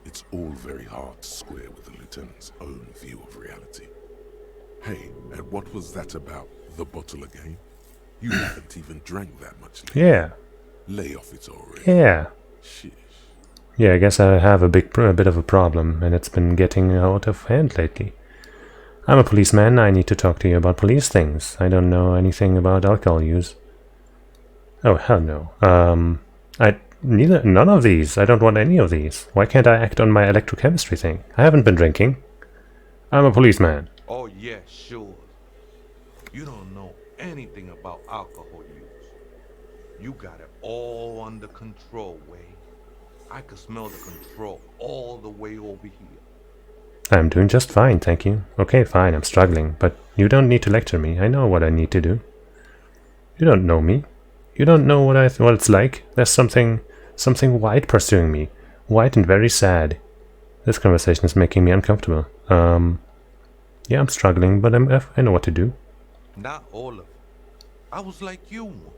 Speaker 2: It's all very hard to square with the lieutenant's own view of reality. Hey, and what was that about the bottle again? You haven't even drank that much lately.
Speaker 1: Yeah.
Speaker 2: Lay off it already.
Speaker 1: Yeah.
Speaker 2: Sheesh.
Speaker 1: Yeah, I guess I have a bit of a problem, and it's been getting out of hand lately. I'm a policeman. I need to talk to you about police things. I don't know anything about alcohol use. Oh, hell no. None of these. I don't want any of these. Why can't I act on my electrochemistry thing? I haven't been drinking. I'm a policeman.
Speaker 13: Oh, yeah, sure. You don't know anything about alcohol use. You got it all under control, Wade. I could smell the control all the way over here.
Speaker 1: I'm doing just fine, thank you. Okay, fine, I'm struggling, but you don't need to lecture me. I know what I need to do. You don't know me. You don't know what it's like. There's something white pursuing me. White and very sad. This conversation is making me uncomfortable. Yeah, I'm struggling, but I know what to do.
Speaker 13: Not all of it. I was like you once.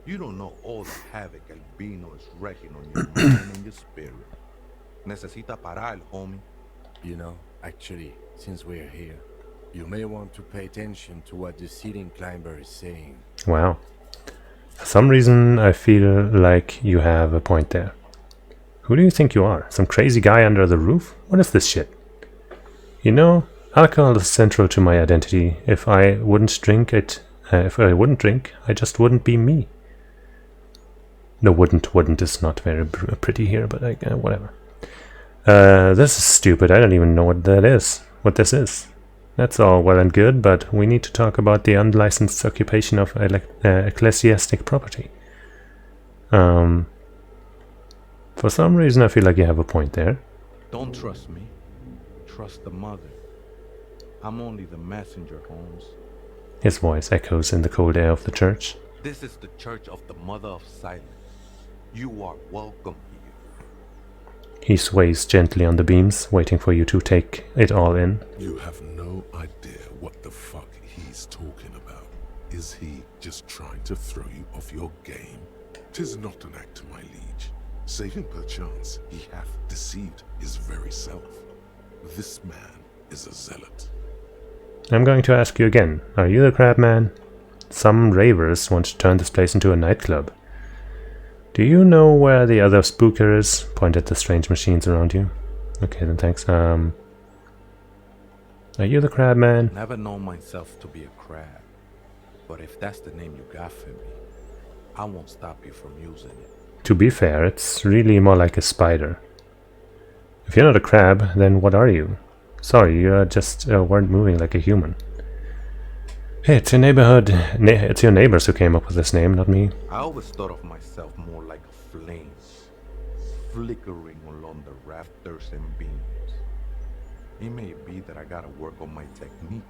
Speaker 13: You don't know all the havoc Albino is wrecking on your mind and your spirit. Necesita parar, homie.
Speaker 5: You know, actually, since we're here, you may want to pay attention to what the ceiling climber is saying.
Speaker 1: Wow. For some reason, I feel like you have a point there. Who do you think you are? Some crazy guy under the roof? What is this shit? You know, alcohol is central to my identity. If I wouldn't drink, I just wouldn't be me. No, wouldn't is not very pretty here, but whatever. This is stupid. I don't even know what this is. That's all well and good, but we need to talk about the unlicensed occupation of ecclesiastic property. For some reason, I feel like you have a point there.
Speaker 13: Don't trust me. Trust the mother. I'm only the messenger, Holmes.
Speaker 1: His voice echoes in the cold air of the church.
Speaker 13: This is the Church of the Mother of Silence. You are welcome here.
Speaker 1: He sways gently on the beams, waiting for you to take it all in.
Speaker 2: You have no idea what the fuck he's talking about. Is he just trying to throw you off your game? 'Tis not an act, my liege. Save him perchance he hath deceived his very self. This man is a zealot.
Speaker 1: I'm going to ask you again. Are you the crab man? Some ravers want to turn this place into a nightclub. Do you know where the other spooker is? Point at the strange machines around you. Okay, then thanks. Are you the crab man?
Speaker 13: Never known myself to be a crab. But if that's the name you got for me, I won't stop you from using it.
Speaker 1: To be fair, it's really more like a spider. If you're not a crab, then what are you? Sorry, you just weren't moving like a human. Hey, it's your neighborhood. It's your neighbors who came up with this name, not me.
Speaker 13: I always thought of myself more like a flame, flickering along the rafters and beams. It may be that I gotta work on my technique.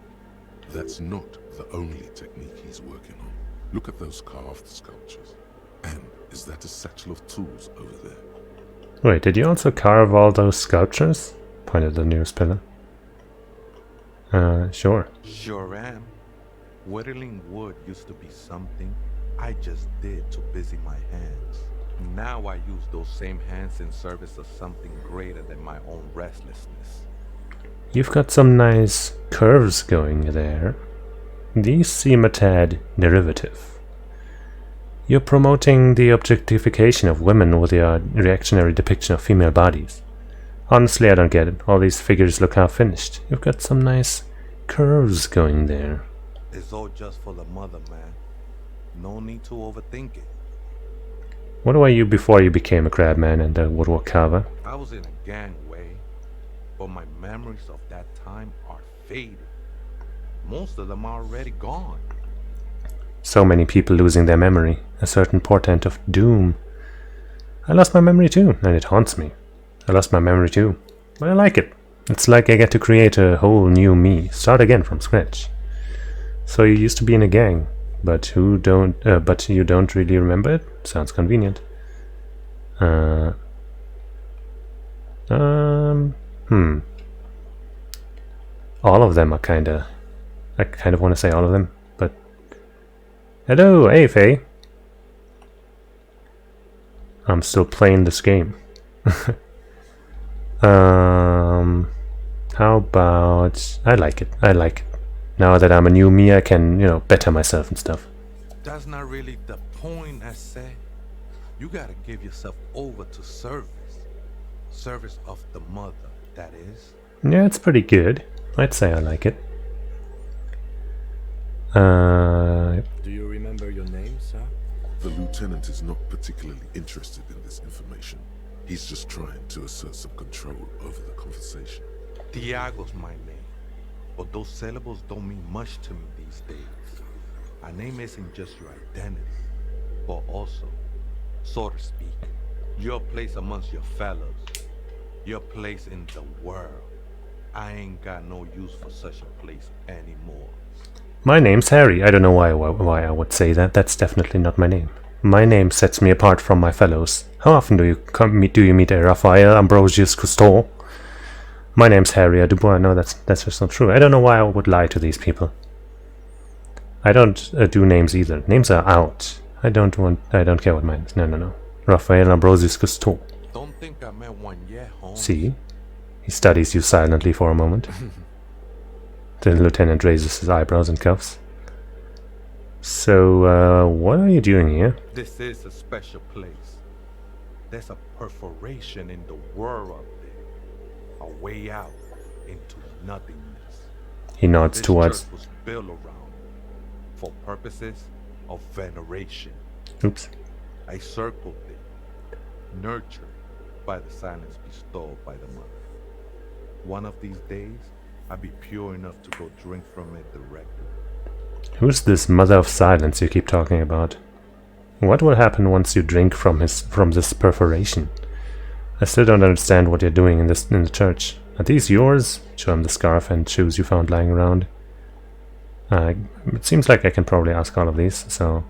Speaker 2: That's not the only technique he's working on. Look at those carved sculptures. And is that a satchel of tools over there?
Speaker 1: Wait, did you also carve all those sculptures? Pointed at the nearest pillar. Sure.
Speaker 13: Sure am. Whittling wood used to be something I just did to busy my hands. Now I use those same hands in service of something greater than my own restlessness.
Speaker 1: You've got some nice curves going there. These seem a tad derivative. You're promoting the objectification of women with your reactionary depiction of female bodies. Honestly, I don't get it. All these figures look half finished. You've got some nice curves going there.
Speaker 13: It's all just for the mother, man. No need to overthink it.
Speaker 1: What were you before you became a crabman and a woodwork carver?
Speaker 13: I was in a gangway, but my memories of that time are faded. Most of them are already gone.
Speaker 1: So many people losing their memory. A certain portent of doom. I lost my memory too, and it haunts me. I lost my memory too, but I like it. It's like I get to create a whole new me, start again from scratch. So you used to be in a gang, but you don't really remember it? Sounds convenient. All of them are I kind of want to say all of them, but... Hello, hey Faye. I'm still playing this game. How about... I like it. Now that I'm a new me, I can, better myself and stuff.
Speaker 13: That's not really the point, I say. You gotta give yourself over to service. Service of the mother, that is.
Speaker 1: Yeah, it's pretty good. I'd say I like it.
Speaker 5: Do you remember your name, sir?
Speaker 2: The lieutenant is not particularly interested in this information. He's just trying to assert some control over the conversation.
Speaker 13: Tiago's my name, but those syllables don't mean much to me these days. A name isn't just your identity, but also, so to speak, your place amongst your fellows, your place in the world. I ain't got no use for such a place anymore.
Speaker 1: My name's Harry. I don't know why I would say that. That's definitely not my name. My name sets me apart from my fellows. How often do you meet a Raphael Ambrosius Cousteau? My name's Harry Dubois. No, that's just not true. I don't know why I would lie to these people. I don't do names either. Names are out. I don't care what mine is. No. Raphael Ambrosius Cousteau.
Speaker 13: Don't think I met one yet, Holmes.
Speaker 1: See? He studies you silently for a moment. The lieutenant raises his eyebrows and cuffs. So, what are you doing here?
Speaker 13: This is a special place. There's a perforation in the world up there. A way out into nothingness.
Speaker 1: He nods towards...
Speaker 13: This church was built around for purposes of veneration.
Speaker 1: Oops.
Speaker 13: I circled it, nurtured by the silence bestowed by the mother. One of these days, I'll be pure enough to go drink from it directly.
Speaker 1: Who's this mother of silence you keep talking about? What will happen once you drink from this perforation? I still don't understand what you're doing in the church. Are these yours? Show him the scarf and shoes you found lying around. It seems like I can probably ask all of these, so...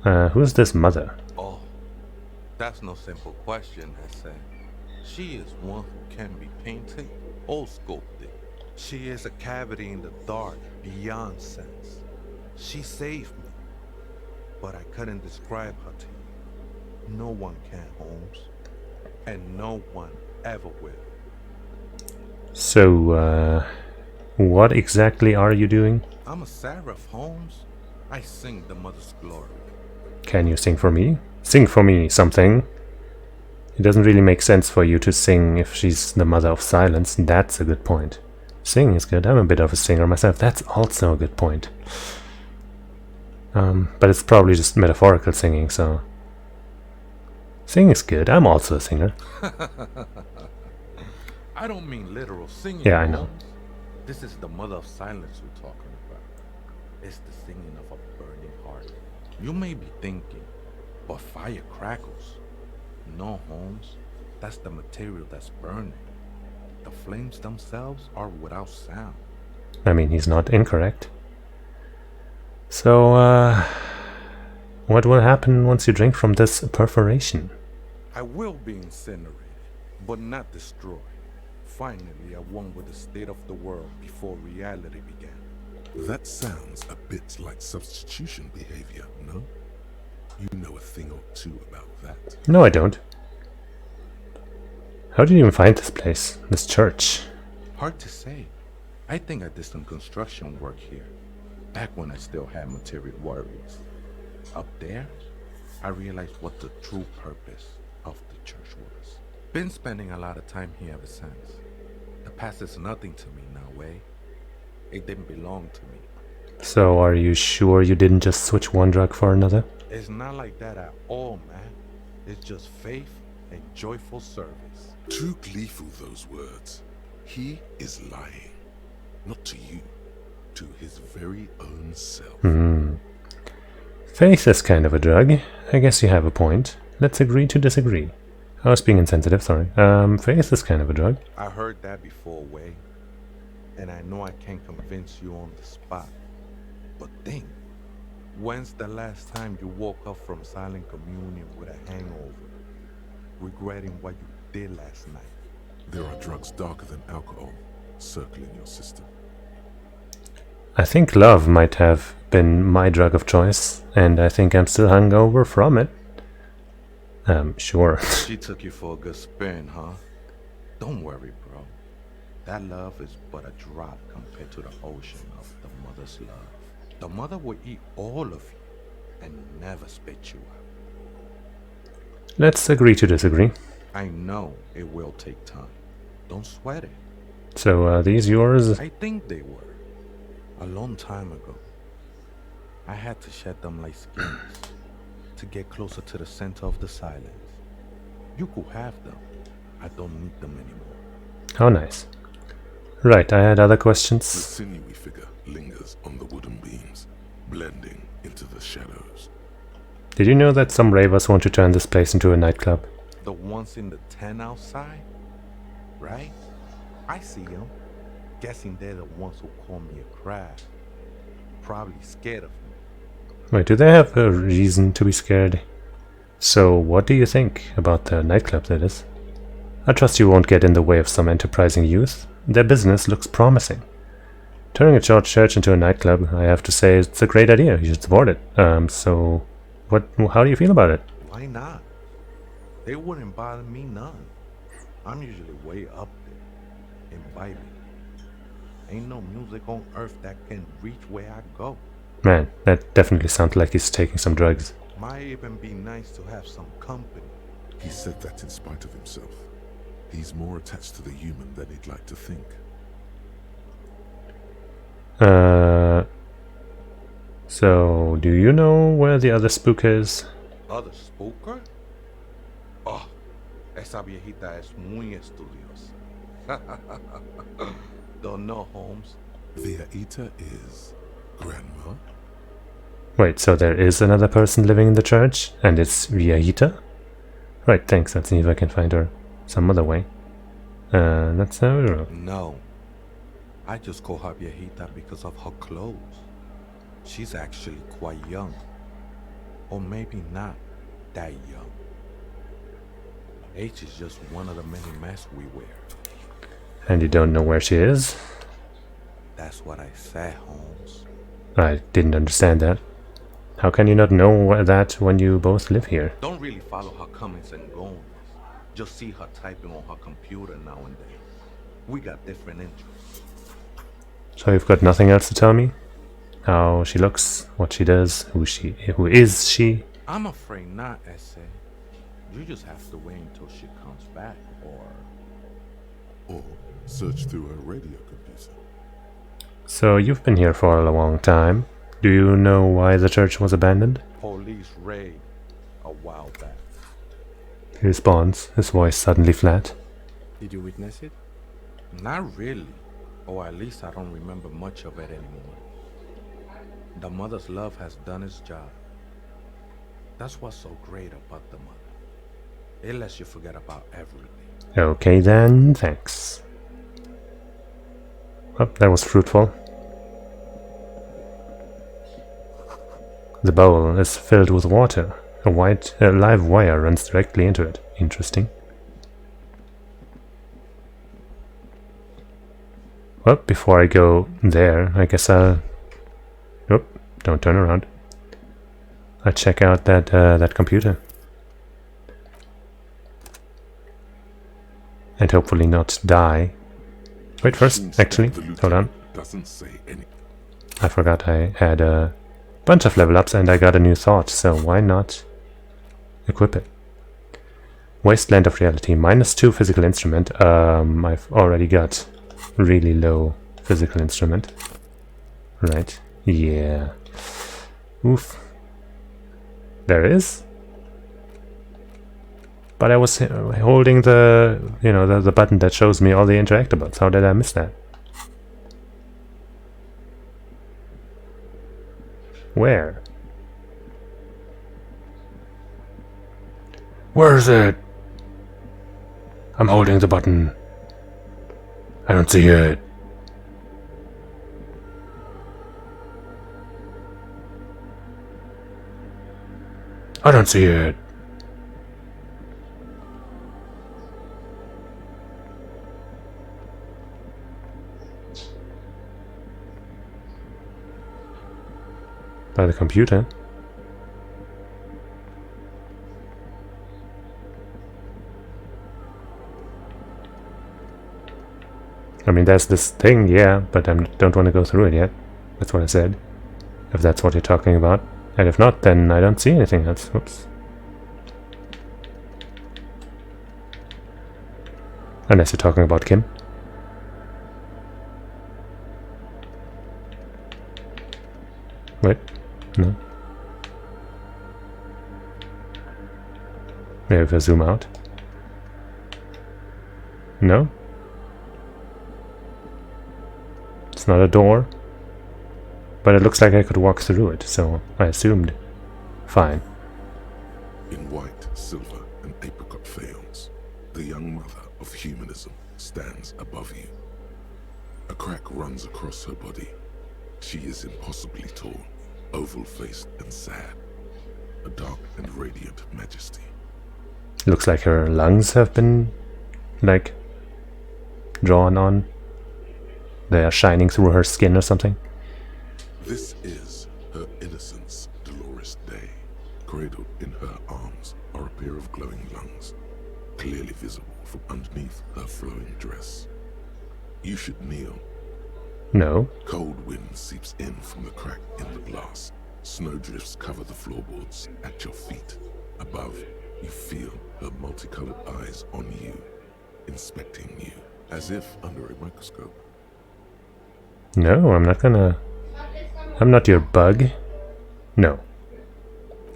Speaker 1: who's this mother?
Speaker 13: Oh, that's no simple question, I say. She is one who can be painted or sculpted. She is a cavity in the dark, beyond sense. She saved me, but I couldn't describe her to you. No one can, Holmes, and no one ever will.
Speaker 1: So, what exactly are you doing?
Speaker 13: I'm a seraph, Holmes. I sing the mother's glory.
Speaker 1: Can you sing for me? Sing for me something. It doesn't really make sense for you to sing if she's the mother of silence. That's a good point. Sing is good. I'm a bit of a singer myself. That's also a good point. But it's probably just metaphorical singing, so... Sing is good. I'm also a singer.
Speaker 13: I don't mean literal singing.
Speaker 1: Yeah, I know.
Speaker 13: Holmes. This is the mother of silence we're talking about. It's the singing of a burning heart. You may be thinking, but fire crackles. No, Holmes. That's the material that's burning. The flames themselves are without sound.
Speaker 1: I mean, he's not incorrect. So, what will happen once you drink from this perforation?
Speaker 13: I will be incinerated, but not destroyed. Finally, at one with the state of the world before reality began.
Speaker 2: That sounds a bit like substitution behavior, no? You know a thing or two about that.
Speaker 1: No, I don't. How did you even find this place? This church?
Speaker 13: Hard to say. I think I did some construction work here, back when I still had material worries. Up there, I realized what the true purpose of the church was. Been spending a lot of time here ever since. The past is nothing to me now, eh? It didn't belong to me.
Speaker 1: So are you sure you didn't just switch one drug for another?
Speaker 13: It's not like that at all, man. It's just faith and joyful service.
Speaker 2: Too gleeful, those words. He is lying. Not to you. To his very own self.
Speaker 1: Faith is kind of a drug. I guess you have a point. Let's agree to disagree. I was being insensitive, sorry. Faith is kind of a drug.
Speaker 13: I heard that before, Way. And I know I can't convince you on the spot. But think, when's the last time you woke up from silent communion with a hangover, regretting what you did last night?
Speaker 2: There are drugs darker than alcohol circling your system.
Speaker 1: I think love might have been my drug of choice, and I think I'm still hungover from it. Sure.
Speaker 13: She took you for a good spin, huh? Don't worry, bro. That love is but a drop compared to the ocean of the mother's love. The mother will eat all of you and never spit you out.
Speaker 1: Let's agree to disagree.
Speaker 13: I know it will take time. Don't sweat it.
Speaker 1: So, are these yours?
Speaker 13: I think they were. A long time ago. I had to shed them like skins to get closer to the center of the silence. You could have them. I don't need them anymore.
Speaker 1: How nice. Right, I had other
Speaker 2: The
Speaker 1: questions.
Speaker 2: sinewy figure lingers on the wooden beams, blending into the shadows.
Speaker 1: Did you know that some ravers want to turn this place into a nightclub?
Speaker 13: The ones in the tent outside? Right? I see them. Guessing they're the ones who call me a crab. Probably scared of me.
Speaker 1: Wait, do they have a reason to be scared? So, what do you think about the nightclub, that is? I trust you won't get in the way of some enterprising youth. Their business looks promising. Turning a church into a nightclub, I have to say, it's a great idea. You should support it. So, how do you feel about it?
Speaker 13: Why not? They wouldn't bother me none. I'm usually way up there, imbibing. Ain't no music on earth that can reach where I go.
Speaker 1: Man, that definitely sounds like he's taking some drugs.
Speaker 13: Might even be nice to have some company.
Speaker 2: He said that in spite of himself. He's more attached to the human than he'd like to think.
Speaker 1: So, do you know where the other spook is?
Speaker 13: Other spooker? Oh, esa viejita es muy estudiosa. Don't know, Holmes.
Speaker 2: Viejita is grandma?
Speaker 1: Wait, so there is another person living in the church, and it's Viejita? Right, thanks. Let's see if I can find her some other way. Let's have a look.
Speaker 13: No. I just call her Viejita because of her clothes. She's actually quite young. Or maybe not that young. Age is just one of the many masks we wear.
Speaker 1: And you don't know where she is?
Speaker 13: That's what I said, Holmes.
Speaker 1: I didn't understand that. How can you not know that when you both live here?
Speaker 13: Don't really follow her comings and goings. Just see her typing on her computer now and then. We got different interests.
Speaker 1: So you've got nothing else to tell me? How she looks, what she does, who is she?
Speaker 13: I'm afraid not, Essay. You just have to wait until she comes back,
Speaker 2: Or search through her radio computer.
Speaker 1: So you've been here for a long time. Do you know why the church was abandoned?
Speaker 13: police raid a while back.
Speaker 1: He responds, his voice suddenly flat.
Speaker 5: Did you witness it?
Speaker 13: Not really. Or at least I don't remember much of it anymore. The mother's love has done its job. That's what's so great about the mother. It lets you forget about everything.
Speaker 1: Okay then, thanks. Oh, that was fruitful. The bowl is filled with water. A live wire runs directly into it. Interesting. Well, before I go there, I guess I'll... Oop, don't turn around. I'll check out that computer. And hopefully not die. Wait, first, actually, hold on.
Speaker 2: Doesn't say anything.
Speaker 1: I forgot I had a bunch of level ups and I got a new thought, so why not equip it? Wasteland of Reality, -2 physical instrument. I've already got really low physical instrument. Right, yeah. Oof. There is. But I was holding the, the button that shows me all the interactables. How did I miss that? Where? Where is it? I'm holding the button. I don't see it. I don't see it. By the computer. I mean, there's this thing, yeah, but I don't want to go through it yet. That's what I said. If that's what you're talking about. And if not, then I don't see anything else. Oops. Unless you're talking about Kim. Wait. No. Maybe if I zoom out. No? It's not a door. But it looks like I could walk through it, so I assumed. Fine.
Speaker 2: In white, silver, and apricot faience, the young mother of humanism stands above you. A crack runs across her body. She is impossibly tall, oval-faced and sad. A dark and radiant majesty.
Speaker 1: Looks like her lungs have been, like, drawn on. They are shining through her skin or something.
Speaker 2: This is her innocence, Dolores Day. Cradled in her arms are a pair of glowing lungs, clearly visible from underneath her flowing dress. You should kneel.
Speaker 1: No.
Speaker 2: Cold wind seeps in from the crack in the glass. Snowdrifts cover the floorboards at your feet. Above, you feel her multicolored eyes on you, inspecting you, as if under a microscope.
Speaker 1: No, I'm not gonna... I'm not your bug. No.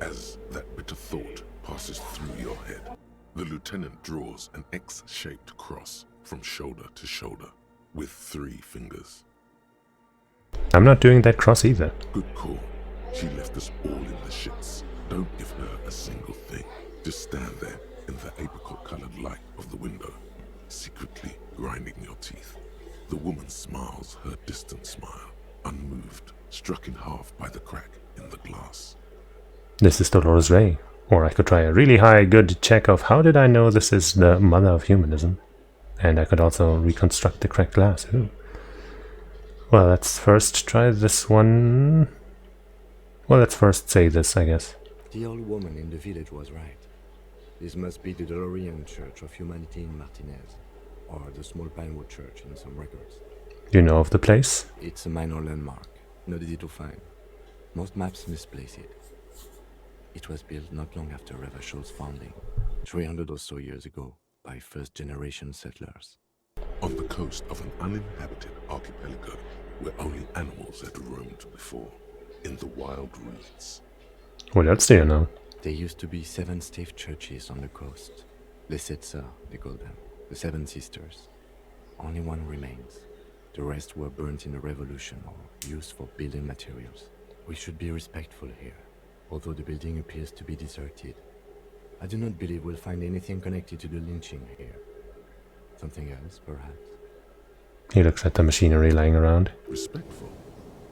Speaker 2: As that bitter thought passes through your head, the lieutenant draws an X-shaped cross from shoulder to shoulder, with 3 fingers.
Speaker 1: I'm not doing that cross either.
Speaker 2: Good call. She left us all in the shits. Don't give her a single thing. Just stand there in the apricot-colored light of the window, secretly grinding your teeth. The woman smiles her distant smile, unmoved, struck in half by the crack in the glass.
Speaker 1: This is Dolores Ray. Or I could try a really high good check of how did I know this is the mother of humanism. And I could also reconstruct the cracked glass. Ooh. Well, let's first try this one. Well, let's first say this, I guess.
Speaker 5: The old woman in the village was right. This must be the Delorean Church of Humanity in Martinez, or the small Pinewood Church in some records.
Speaker 1: You know of the place?
Speaker 5: It's a minor landmark, not easy to find. Most maps misplace it. It was built not long after Revachol's founding, 300 or so years ago, by first-generation settlers.
Speaker 2: On the coast of an uninhabited archipelago where only animals had roamed before, in the wild reeds.
Speaker 1: What else do you know?
Speaker 5: There used to be 7 stave churches on the coast. Les Sept Sœurs, they call them. The 7 Sisters. Only one remains. The rest were burnt in the revolution or used for building materials. We should be respectful here, although the building appears to be deserted. I do not believe we'll find anything connected to the lynching here. Something else, perhaps?
Speaker 1: He looks at the machinery lying around.
Speaker 2: Respectful?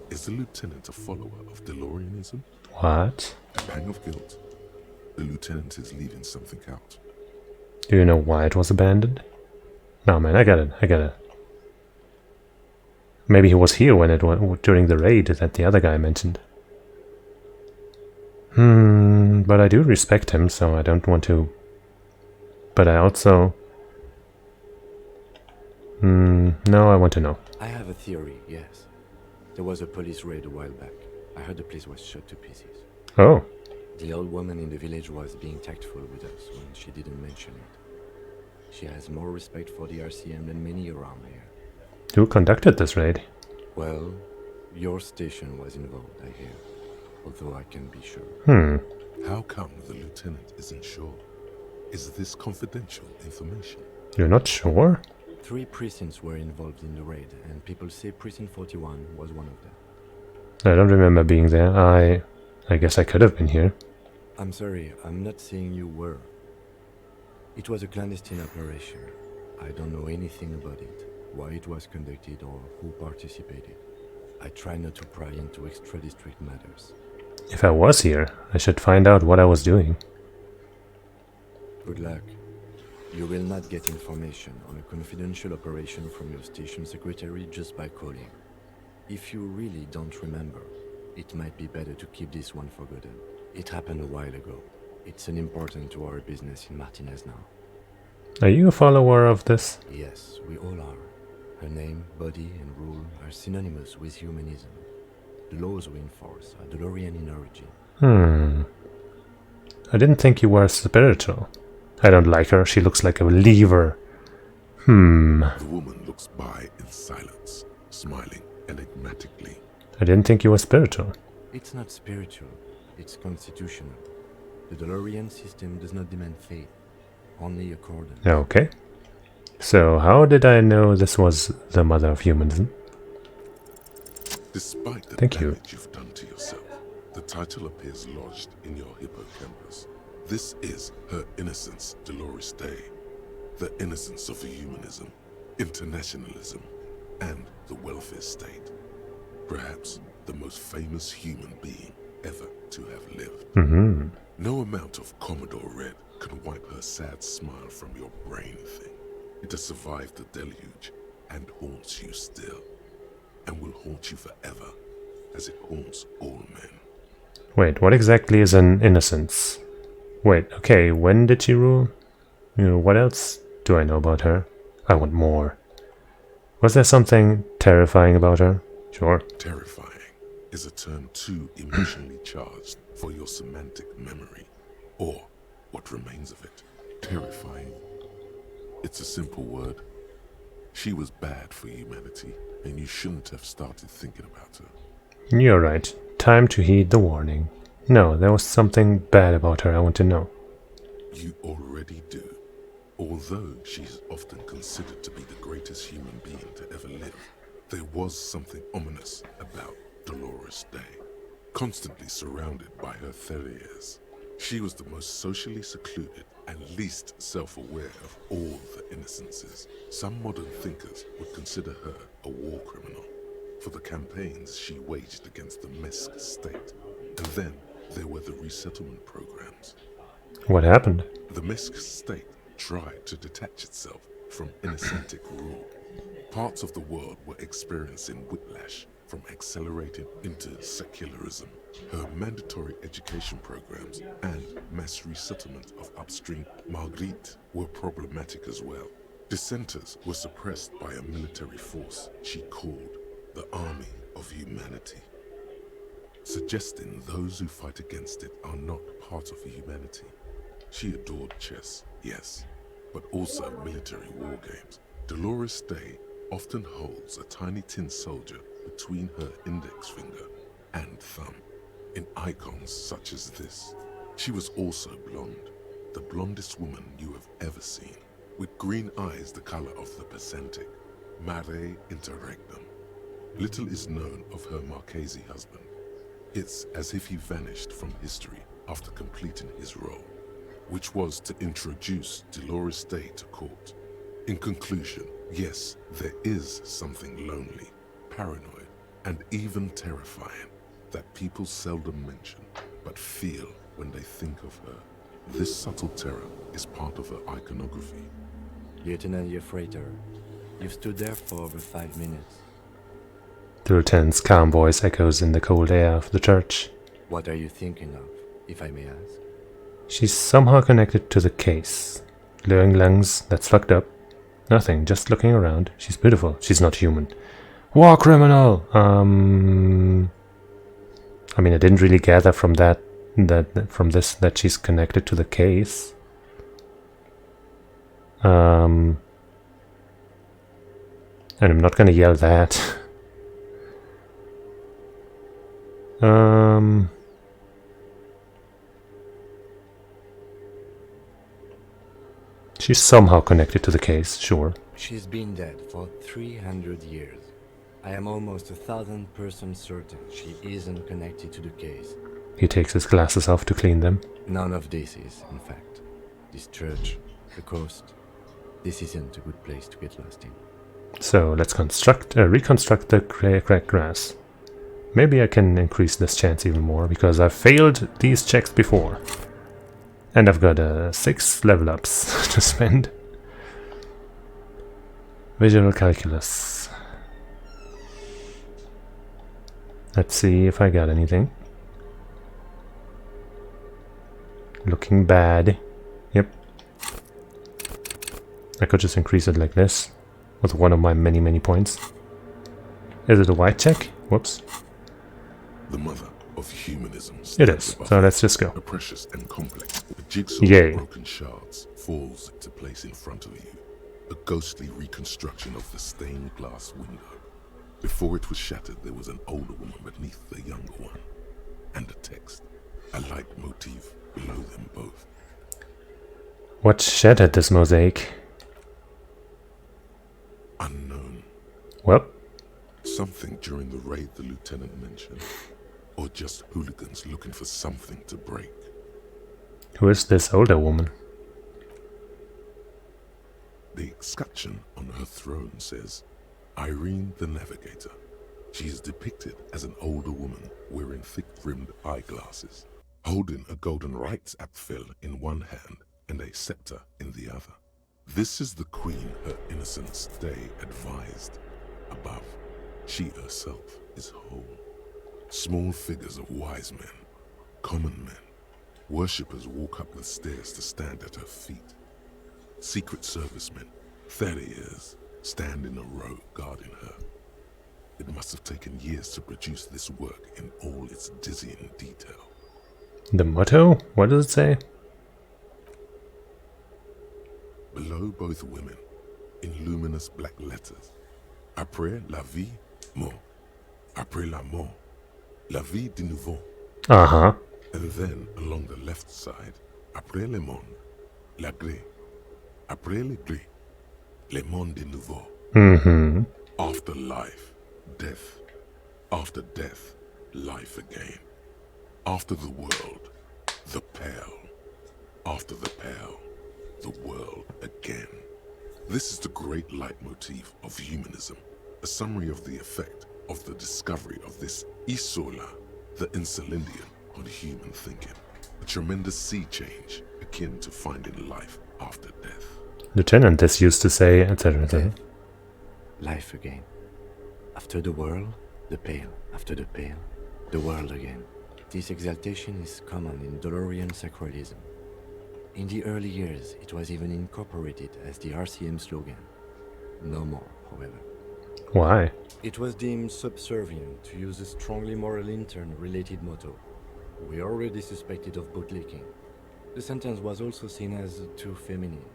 Speaker 2: Is the lieutenant a follower of Deloreanism?
Speaker 1: What?
Speaker 2: A pang of guilt. The lieutenant is leaving something out.
Speaker 1: Do you know why it was abandoned? No, man, I get it. Maybe he was here when it was during the raid that the other guy mentioned. But I do respect him, so I don't want to... But I also... no, I want to know.
Speaker 5: I have a theory, yes. There was a police raid a while back. I heard the place was shot to pieces.
Speaker 1: Oh.
Speaker 5: The old woman in the village was being tactful with us when she didn't mention it. She has more respect for the RCM than many around here.
Speaker 1: Who conducted this raid?
Speaker 5: Well, your station was involved, I hear. Although I can't be sure.
Speaker 2: How come the lieutenant isn't sure? Is this confidential information?
Speaker 1: You're not sure?
Speaker 5: 3 precincts were involved in the raid, and people say Precinct 41 was one of them.
Speaker 1: I don't remember being there. I guess I could have been here.
Speaker 5: I'm sorry, I'm not saying you were. It was a clandestine operation. I don't know anything about it, why it was conducted or who participated. I try not to pry into extra-district matters.
Speaker 1: If I was here, I should find out what I was doing.
Speaker 5: Good luck. You will not get information on a confidential operation from your station secretary just by calling. If you really don't remember, it might be better to keep this one forgotten. It happened a while ago. It's unimportant to our business in Martinez now.
Speaker 1: Are you a follower of this?
Speaker 5: Yes, we all are. Her name, body, and rule are synonymous with humanism. The laws we enforce are DeLorean in origin.
Speaker 1: I didn't think you were spiritual. I don't like her. She looks like a believer.
Speaker 2: The woman looks by in silence, smiling enigmatically.
Speaker 1: I didn't think you were spiritual.
Speaker 5: It's not spiritual, it's constitutional. The DeLorean system does not demand faith, only accordance.
Speaker 1: Okay. So how did I know this was the mother of humanism?
Speaker 2: Despite the
Speaker 1: Thank you.
Speaker 2: damage you've done to yourself, the title appears lodged in your hippocampus. This is her innocence, Dolores Day. The innocence of humanism, internationalism, and the welfare state. Perhaps the most famous human being ever to have lived. No amount of Commodore Red can wipe her sad smile from your brain thing. It has survived the deluge and haunts you still, and will haunt you forever, as it haunts all men.
Speaker 1: Wait, what exactly is an innocence? Wait, okay, when did she rule? You know, what else do I know about her? I want more. Was there something terrifying about her? Sure.
Speaker 2: Terrifying is a term too emotionally charged for your semantic memory, or what remains of it. Terrifying. It's a simple word. She was bad for humanity, and you shouldn't have started thinking about her.
Speaker 1: You're right. Time to heed the warning. No, there was something bad about her I want to know.
Speaker 2: You already do. Although she is often considered to be the greatest human being to ever live, there was something ominous about Dolores Day. Constantly surrounded by her terriers, she was the most socially secluded and least self-aware of all the innocences. Some modern thinkers would consider her a war criminal for the campaigns she waged against the Mesk state. And then there were the resettlement programs.
Speaker 1: What happened?
Speaker 2: The Mesk state tried to detach itself from innocentic rule. Parts of the world were experiencing whiplash from accelerated into secularism. Her mandatory education programs and mass resettlement of upstream Marguerite were problematic as well. Dissenters were suppressed by a military force she called the Army of Humanity, suggesting those who fight against it are not part of humanity. She adored chess, yes, but also military war games. Dolores Day often holds a tiny tin soldier between her index finger and thumb in icons such as this. She was also blonde, the blondest woman you have ever seen, with green eyes the color of the Pacentic, mare interregnum. Little is known of her Marchese husband. It's as if he vanished from history after completing his role, which was to introduce Dolores Day to court. In conclusion, yes, there is something lonely, paranoid, and even terrifying that people seldom mention, but feel when they think of her. This subtle terror is part of her iconography.
Speaker 5: Lieutenant Yefrater, you've stood there for over 5 minutes.
Speaker 1: The lieutenant's calm voice echoes in the cold air of the church.
Speaker 5: What are you thinking of, if I may ask?
Speaker 1: She's somehow connected to the case. Glowing lungs, that's fucked up. Nothing, just looking around. She's beautiful. She's not human. War criminal! I mean, I didn't really gather from that she's connected to the case. And I'm not gonna yell that. She's somehow connected to the case, sure.
Speaker 5: She's been dead for 300 years. I am almost 1,000% certain she isn't connected to the case.
Speaker 1: He takes his glasses off to clean them.
Speaker 5: None of this is, in fact. This church, the coast, this isn't a good place to get lost in.
Speaker 1: So let's reconstruct the cracked grass. Maybe I can increase this chance even more, because I've failed these checks before. And I've got 6 level ups to spend. Visual calculus. Let's see if I got anything. Looking bad. Yep. I could just increase it like this, with one of my many points. Is it a white check? Whoops.
Speaker 2: The mother of humanism.
Speaker 1: It is. So let's just go.
Speaker 2: A precious and complex. A jigsaw
Speaker 1: Yay.
Speaker 2: of broken shards falls into place in front of you. A ghostly reconstruction of the stained glass window. Before it was shattered, there was an older woman beneath the younger one. And a text. A light motif below them both.
Speaker 1: What shattered this mosaic?
Speaker 2: Unknown.
Speaker 1: Well.
Speaker 2: Something during the raid the lieutenant mentioned. Or just hooligans looking for something to break.
Speaker 1: Who is this older woman?
Speaker 2: The escutcheon on her throne says, Irene the Navigator. She is depicted as an older woman wearing thick-rimmed eyeglasses, holding a golden rights apfel in one hand and a scepter in the other. This is the queen her innocence day advised. Above, she herself is whole. Small figures of wise men, common men, worshippers walk up the stairs to stand at her feet. Secret servicemen, 30 years, stand in a row guarding her. It must have taken years to produce this work in all its dizzying detail.
Speaker 1: The motto? What does it say?
Speaker 2: Below both women, in luminous black letters, Après la vie, mort. Après la mort, la vie de nouveau.
Speaker 1: Uh-huh.
Speaker 2: And then, along the left side, Après le monde, la gré. Après le gré, le monde de nouveau.
Speaker 1: Mm-hmm.
Speaker 2: After life, death. After death, life again. After the world, the pale. After the pale, the world again. This is the great leitmotif of humanism, a summary of the effect of the discovery of this Isola, the Insulindian, on human thinking. A tremendous sea change akin to finding life after death.
Speaker 1: Lieutenant, this used to say, etc. etc.
Speaker 5: Life again. After the world, the pale. After the pale, the world again. This exaltation is common in Dolorian sacralism. In the early years, it was even incorporated as the RCM slogan. No more, however.
Speaker 1: Why?
Speaker 5: It was deemed subservient to use a strongly moral intern-related motto. We already suspected of bootlicking. The sentence was also seen as too feminine.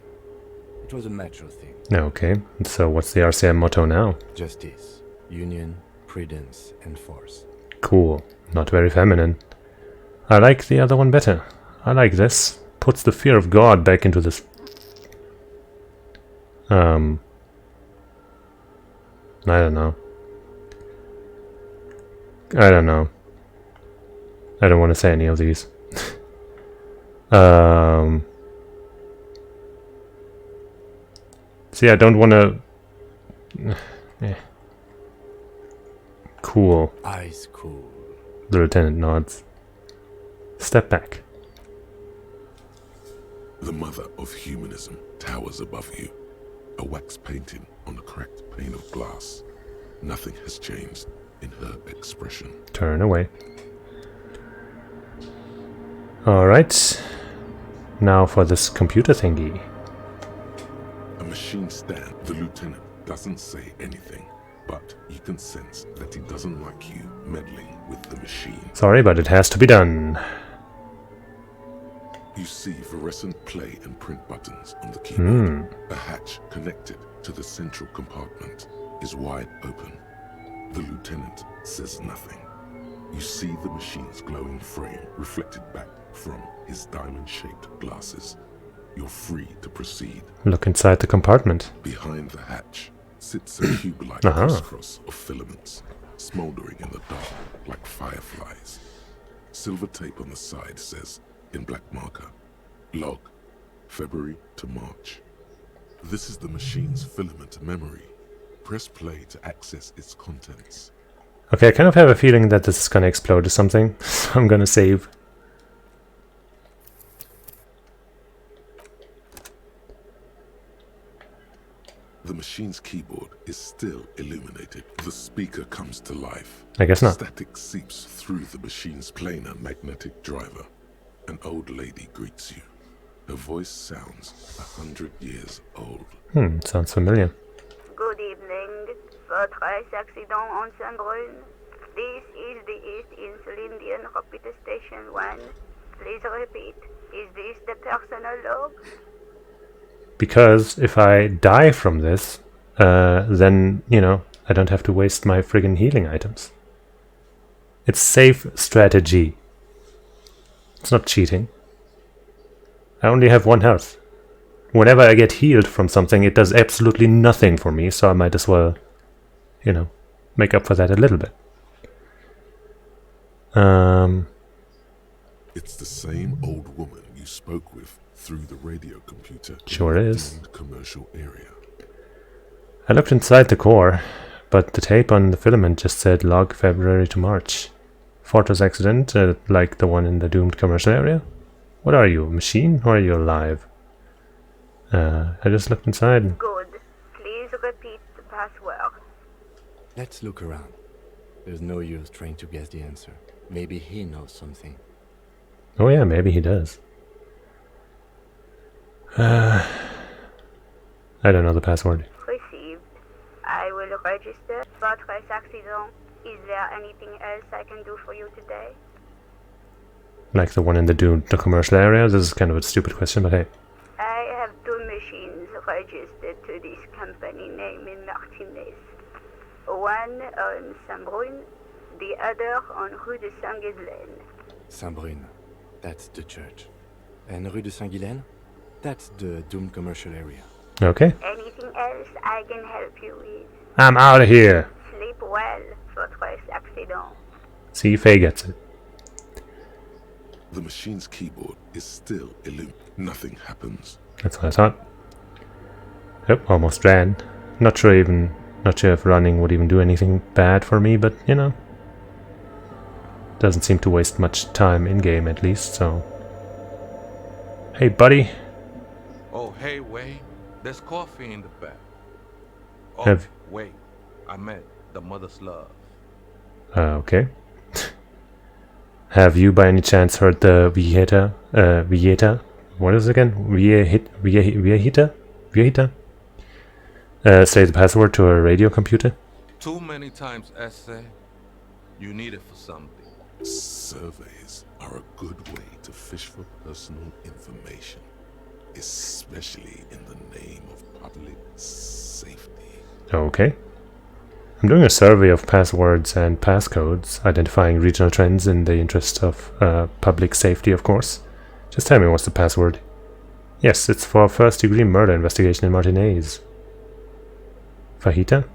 Speaker 5: It was a macho thing.
Speaker 1: Okay, so what's the RCM motto now?
Speaker 5: Justice, union, prudence, and force.
Speaker 1: Cool. Not very feminine. I like the other one better. I like this. Puts the fear of God back into this. I don't know. I don't know. I don't want to say any of these. See, I don't want to. Cool.
Speaker 5: Eyes cool.
Speaker 1: The lieutenant nods. Step back.
Speaker 2: The mother of humanism towers above you, a wax painting on a cracked pane of glass. Nothing has changed in her expression.
Speaker 1: Turn away. Alright. Now for this computer thingy.
Speaker 2: A machine stand. The lieutenant doesn't say anything, but you can sense that he doesn't like you meddling with the machine.
Speaker 1: Sorry, but it has to be done.
Speaker 2: You see fluorescent play and print buttons on the keyboard. A hatch connected to the central compartment is wide open. The lieutenant says nothing. You see the machine's glowing frame reflected back from his diamond-shaped glasses. You're free to proceed.
Speaker 1: Look inside the compartment.
Speaker 2: Behind the hatch sits a cube-like crisscross of filaments, smoldering in the dark like fireflies. Silver tape on the side says, in black marker, log, February to March. This is the machine's filament memory. Press play to access its contents.
Speaker 1: Okay, I kind of have a feeling that this is gonna explode or something, so I'm gonna save.
Speaker 2: The machine's keyboard is still illuminated. The speaker comes to life.
Speaker 1: I guess not.
Speaker 2: Static seeps through the machine's planar magnetic driver. An old lady greets you. Her voice sounds 100 years old.
Speaker 1: Sounds familiar.
Speaker 14: Good evening. Votre accident on Saint-Brun. This is the East Accident Repeat Station 1. Please repeat. Is this the personal log?
Speaker 1: Because if I die from this, then, you know, I don't have to waste my friggin' healing items. It's safe strategy. It's not cheating. I only have 1 health. Whenever I get healed from something, it does absolutely nothing for me, so I might as well, you know, make up for that a little bit.
Speaker 2: It's the same old woman you spoke with through the radio computer.
Speaker 1: Sure
Speaker 2: in the
Speaker 1: is.
Speaker 2: deemed commercial area.
Speaker 1: I looked inside the core, but the tape on the filament just said log February to March. Fortress accident, like the one in the doomed commercial area? What are you, a machine, or are you alive? I just looked inside.
Speaker 14: Good. Please repeat the password.
Speaker 5: Let's look around. There's no use trying to guess the answer. Maybe he knows something.
Speaker 1: Oh yeah, maybe he does. I don't know the password.
Speaker 14: Received. I will register. Fortress accident. Is there anything else I can do for you today?
Speaker 1: Like the one in the commercial area? This is kind of a stupid question, but hey.
Speaker 14: I have 2 machines registered to this company name in Martinez. One on Saint-Brune, the other on Rue de Saint-Ghislaine.
Speaker 5: Saint-Brune. That's the church. And Rue de Saint-Ghislaine? That's the doomed commercial area.
Speaker 1: Okay.
Speaker 14: Anything else I can help you with?
Speaker 1: I'm out of here.
Speaker 14: Sleep well, Fortress accident.
Speaker 1: See if Faye gets it.
Speaker 2: The machine's keyboard is still illuminated. Nothing happens.
Speaker 1: That's what I thought. Yep, almost ran. Not sure if running would even do anything bad for me, but you know. Doesn't seem to waste much time in-game at least, so... Hey, buddy.
Speaker 13: Oh, hey, Wayne. There's coffee in the back. Oh,
Speaker 1: Have...
Speaker 13: wait. I meant the mother's love.
Speaker 1: Okay. Have you by any chance heard the Vieta? What is it again? Vieta? Say the password to a radio computer?
Speaker 13: Too many times, essay. You need it for something.
Speaker 2: Surveys are a good way to fish for personal information, especially in the name of public safety.
Speaker 1: Okay. I'm doing a survey of passwords and passcodes, identifying regional trends in the interest of public safety, of course. Just tell me what's the password. Yes, it's for first-degree murder investigation in Martinez. Fajita?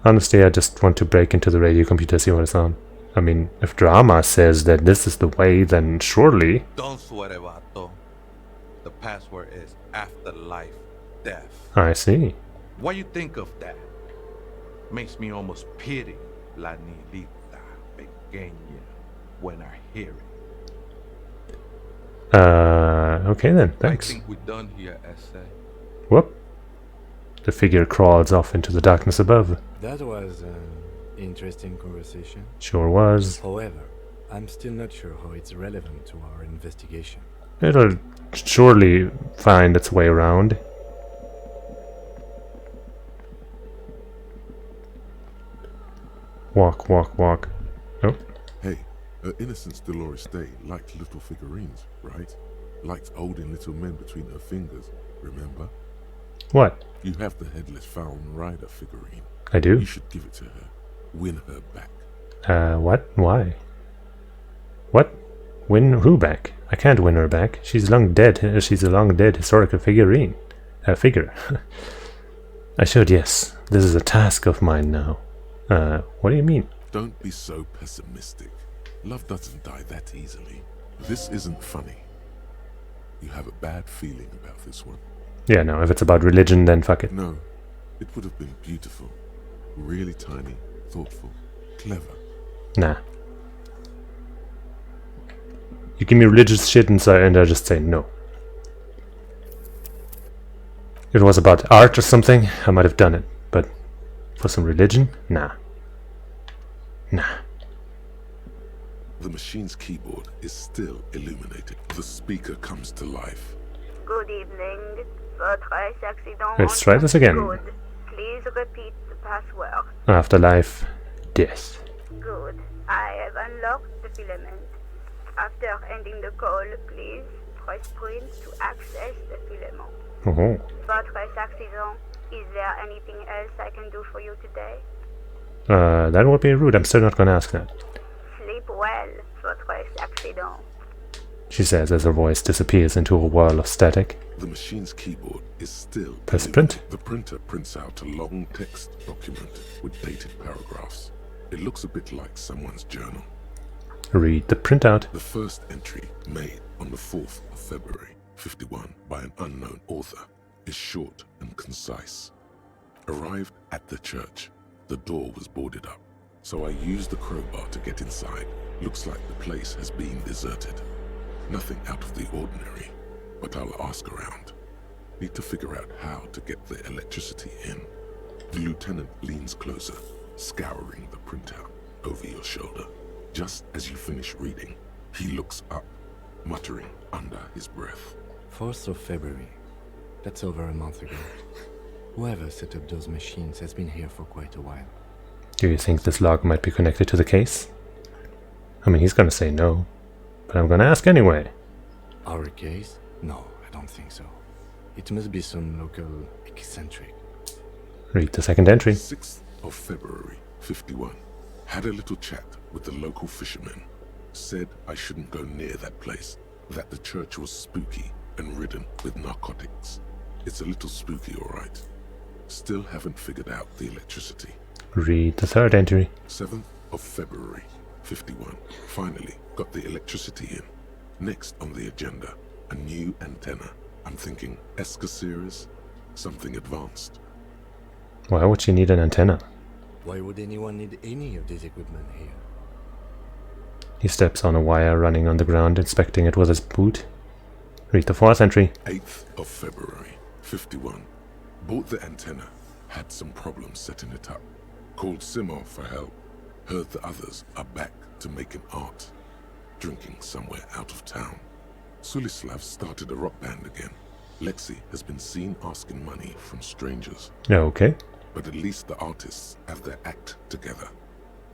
Speaker 1: Honestly, I just want to break into the radio computer, see what it's on. I mean, if drama says that this is the way, then surely...
Speaker 13: Don't sweat it, vato. The password is afterlife death.
Speaker 1: I see.
Speaker 13: What you think of that? Makes me almost pity La Nilita Pequeña when I hear it.
Speaker 1: Okay then, thanks.
Speaker 13: I think we're done here, essay.
Speaker 1: Whoop. The figure crawls off into the darkness above.
Speaker 5: That was an interesting conversation.
Speaker 1: Sure was.
Speaker 5: However, I'm still not sure how it's relevant to our investigation.
Speaker 1: It'll surely find its way around. Walk, walk, walk. Oh.
Speaker 2: Hey, her innocence Dolores Day liked little figurines, right? Liked holding little men between her fingers, remember?
Speaker 1: What?
Speaker 2: You have the headless Fallen Rider figurine.
Speaker 1: I do?
Speaker 2: You should give it to her. Win her back.
Speaker 1: What? Why? What? Win who back? I can't win her back. She's long dead. She's a long dead historical figure. I should, yes. This is a task of mine now. What do you mean?
Speaker 2: Don't be so pessimistic. Love doesn't die that easily. This isn't funny. You have a bad feeling about this one.
Speaker 1: Yeah, no, if it's about religion, then fuck it.
Speaker 2: No, it would have been beautiful. Really tiny, thoughtful, clever.
Speaker 1: Nah. You give me religious shit and I just say no. If it was about art or something, I might have done it. But for some religion? Nah. Nah.
Speaker 2: The machine's keyboard is still illuminated. The speaker comes to life.
Speaker 14: Good evening. Fortress accident.
Speaker 1: Let's try this again.
Speaker 14: Good. Please repeat the password.
Speaker 1: Afterlife. Death.
Speaker 14: Good. filament. After ending the call, please press print to access the filament.
Speaker 1: Oh.
Speaker 14: Votre accident. Is there anything else I can do for you today?
Speaker 1: That would be rude. I'm still not gonna ask that.
Speaker 14: Sleep well, votre accident.
Speaker 1: She says as her voice disappears into a whirl of static.
Speaker 2: The machine's keyboard is still...
Speaker 1: Press print.
Speaker 2: The printer prints out a long text document with dated paragraphs. It looks a bit like someone's journal.
Speaker 1: Read the printout.
Speaker 2: The first entry, made on the 4th of February, 51, by an unknown author, is short and concise. Arrived at the church. The door was boarded up, so I used the crowbar to get inside. Looks like the place has been deserted. Nothing out of the ordinary, but I'll ask around. Need to figure out how to get the electricity in. The lieutenant leans closer, scouring the printout over your shoulder. Just as you finish reading, he looks up, muttering under his breath.
Speaker 5: 4th of February. That's over a month ago. Whoever set up those machines has been here for quite a while.
Speaker 1: Do you think this log might be connected to the case? I mean, he's gonna say no, but I'm gonna ask anyway.
Speaker 5: Our case? No, I don't think so. It must be some local eccentric.
Speaker 1: Read the second entry.
Speaker 2: 6th of February, 51. Had a little chat with the local fishermen. Said I shouldn't go near that place, that the church was spooky and ridden with narcotics. It's a little spooky, alright. Still haven't figured out the electricity.
Speaker 1: Read the third entry.
Speaker 2: 7th of February, 51. Finally got the electricity in. Next on the agenda, a new antenna. I'm thinking ESCA series, something advanced.
Speaker 1: Why would she need an antenna?
Speaker 5: Why would anyone need any of this equipment here?
Speaker 1: He steps on a wire running on the ground, inspecting it with his boot. Read the fourth entry.
Speaker 2: 8th of February, 51. Bought the antenna. Had some problems setting it up. Called Simon for help. Heard the others are back to making art. Drinking somewhere out of town. Sulislav started a rock band again. Lexi has been seen asking money from strangers.
Speaker 1: Okay.
Speaker 2: But at least the artists have their act together.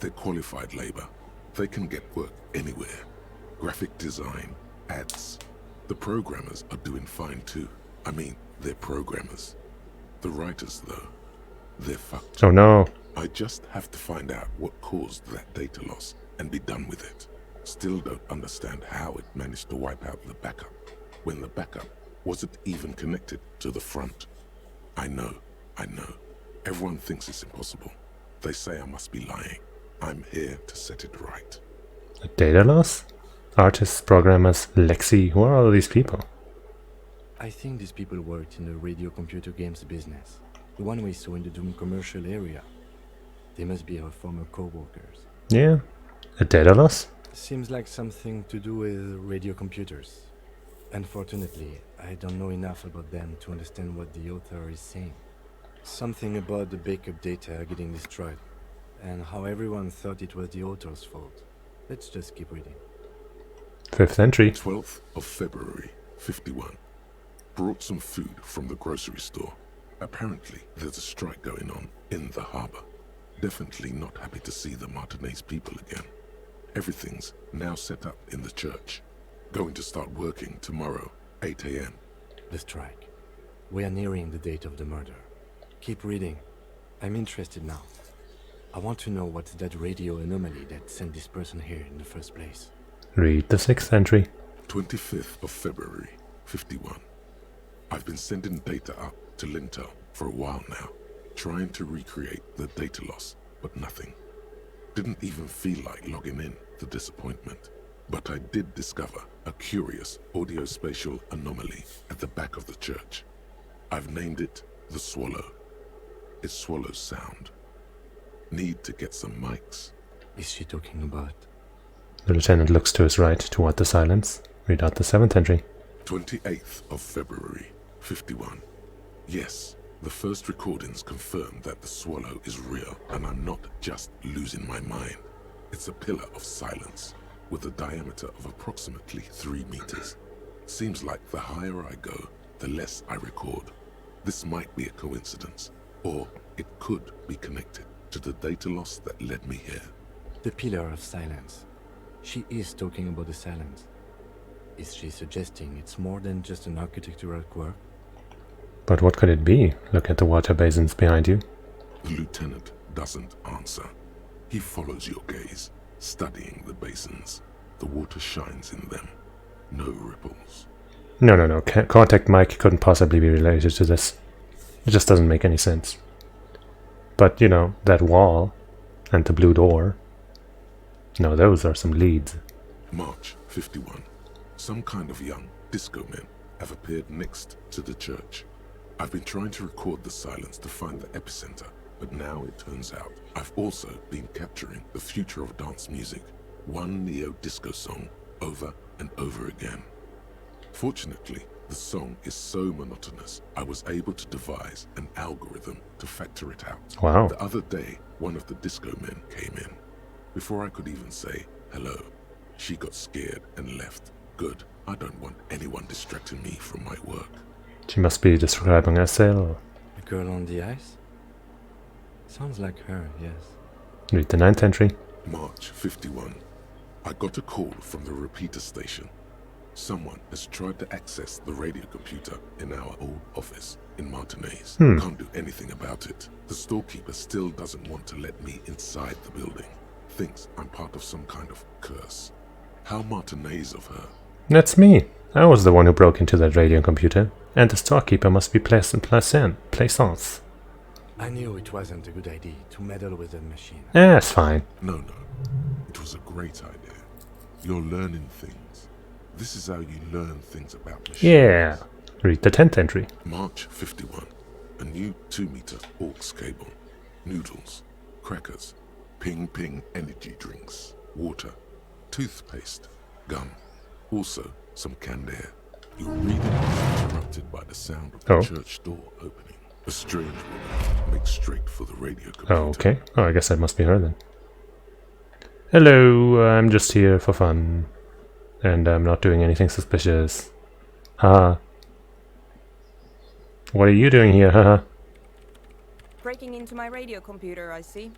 Speaker 2: They're qualified labor. They can get work anywhere. Graphic design, ads. The programmers are doing fine too. I mean, they're programmers. The writers, though, they're fucked.
Speaker 1: Oh no.
Speaker 2: I just have to find out what caused that data loss and be done with it. Still don't understand how it managed to wipe out the backup, when the backup wasn't even connected to the front. I know. Everyone thinks it's impossible. They say I must be lying. I'm here to set it right.
Speaker 1: A data loss? Artists, programmers, Lexi, who are all these people?
Speaker 5: I think these people worked in the radio computer games business. The one we saw in the Doom commercial area. They must be our former co-workers.
Speaker 1: Yeah. A data loss?
Speaker 5: Seems like something to do with radio computers. Unfortunately, I don't know enough about them to understand what the author is saying. Something about the backup data getting destroyed, and how everyone thought it was the author's fault. Let's just keep reading.
Speaker 1: Fifth entry.
Speaker 2: 12th of February, 51. Brought some food from the grocery store. Apparently, there's a strike going on in the harbor. Definitely not happy to see the Martinez people again. Everything's now set up in the church. Going to start working tomorrow, 8 a.m.
Speaker 5: The strike. We are nearing the date of the murder. Keep reading. I'm interested now. I want to know what's that radio anomaly that sent this person here in the first place.
Speaker 1: Read the sixth entry.
Speaker 2: 25th of February, 51. I've been sending data up to Lintel for a while now, trying to recreate the data loss, but nothing. Didn't even feel like logging in, the disappointment. But I did discover a curious audio-spatial anomaly at the back of the church. I've named it the Swallow. It swallows sound. Need to get some mics.
Speaker 5: Is she talking about?
Speaker 1: The lieutenant looks to his right, toward the silence. Read out the seventh entry.
Speaker 2: 28th of February, 51. Yes, the first recordings confirm that the Swallow is real, and I'm not just losing my mind. It's a pillar of silence, with a diameter of approximately 3 meters. Seems like the higher I go, the less I record. This might be a coincidence, or it could be connected to the data loss that led me here.
Speaker 5: The pillar of silence. She is talking about the silence. Is she suggesting it's more than just an architectural quirk?
Speaker 1: But what could it be? Look at the water basins behind you.
Speaker 2: The lieutenant doesn't answer. He follows your gaze, studying the basins. The water shines in them. No ripples.
Speaker 1: No. Contact Mike couldn't possibly be related to this. It just doesn't make any sense. But, you know, that wall and the blue door. No, those are some leads.
Speaker 2: March 51. Some kind of young disco men have appeared next to the church. I've been trying to record the silence to find the epicenter, but now it turns out I've also been capturing the future of dance music, one neo-disco song over and over again. Fortunately, the song is so monotonous, I was able to devise an algorithm to factor it out.
Speaker 1: Wow.
Speaker 2: The other day, one of the disco men came in. Before I could even say hello, she got scared and left. Good. I don't want anyone distracting me from my work.
Speaker 1: She must be describing a sail.
Speaker 5: The girl on the ice? Sounds like her, yes.
Speaker 1: Read the 9th entry.
Speaker 2: March 51. I got a call from the repeater station. Someone has tried to access the radio computer in our old office in Martinez. Can't do anything about it. The storekeeper still doesn't want to let me inside the building. Thinks I'm part of some kind of curse. How Martinez of her.
Speaker 1: That's me. I was the one who broke into that radio computer. And the storekeeper must be Plaisance.
Speaker 5: I knew it wasn't a good idea to meddle with the machine.
Speaker 1: It's fine.
Speaker 2: No. It was a great idea. You're learning things. This is how you learn things about machines.
Speaker 1: Yeah. Read the 10th entry.
Speaker 2: March 51. A new 2-meter aux cable. Noodles. Crackers. Ping energy drinks. Water. Toothpaste. Gum. Also, some canned air. Your reading is interrupted by the sound of the church door opening. A strange woman makes straight for the radio computer.
Speaker 1: Oh, okay. Oh, I guess that must be her then. Hello, I'm just here for fun. And I'm not doing anything suspicious. Haha. What are you doing here, haha?
Speaker 15: Breaking into my radio computer, I see.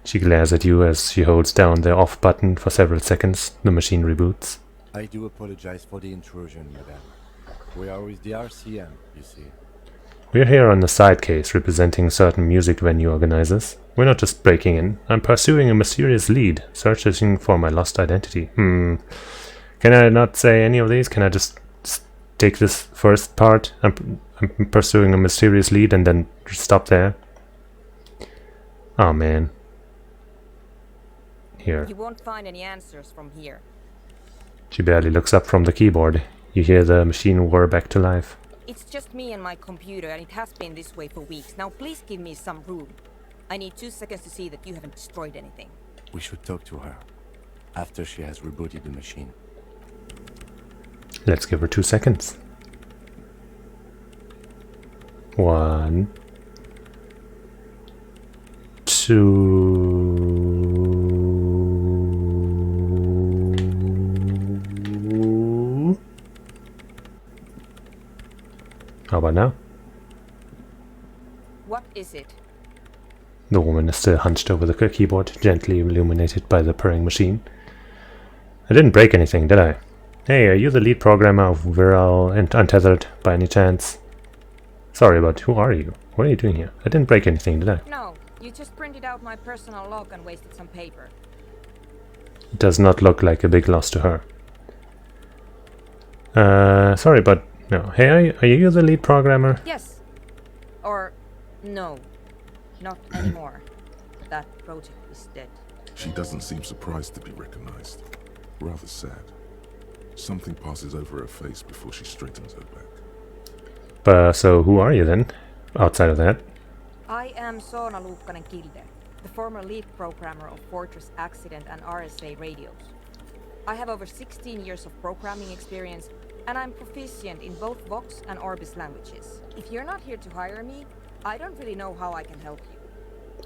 Speaker 1: She glares at you as she holds down the off button for several seconds. The machine reboots.
Speaker 5: I do apologize for the intrusion, madame. We are with the RCM, you see.
Speaker 1: We're here on the side case representing certain music venue organizers. We're not just breaking in. I'm pursuing a mysterious lead, searching for my lost identity. Can I not say any of these? Can I just take this first part? I'm pursuing a mysterious lead and then stop there. Oh man. Here.
Speaker 15: You won't find any answers from here.
Speaker 1: She barely looks up from the keyboard. You hear the machine whir back to life.
Speaker 15: It's just me and my computer, and it has been this way for weeks. Now please give me some room. I need 2 seconds to see that you haven't destroyed anything.
Speaker 5: We should talk to her after she has rebooted the machine.
Speaker 1: Let's give her 2 seconds. 1, 2. How about now?
Speaker 15: What is it?
Speaker 1: The woman is still hunched over the keyboard, gently illuminated by the purring machine. I didn't break anything, did I? Hey, are you the lead programmer of Viral and Untethered by any chance? Sorry, but who are you? What are you doing here? I didn't break anything, did I?
Speaker 15: No, you just printed out my personal log and wasted some paper.
Speaker 1: It does not look like a big loss to her. Sorry, but no. Hey, are you the lead programmer?
Speaker 15: Yes. Or no. Not anymore. That project is dead.
Speaker 2: She doesn't seem surprised to be recognized. Rather sad. Something passes over her face before she straightens her back.
Speaker 1: So who are you then? Outside of that?
Speaker 15: I am Soona Luukkanen-Kilde, the former lead programmer of Fortress Accident and RSA radios. I have over 16 years of programming experience, and I'm proficient in both Vox and Orbis languages. If you're not here to hire me, I don't really know how I can help you.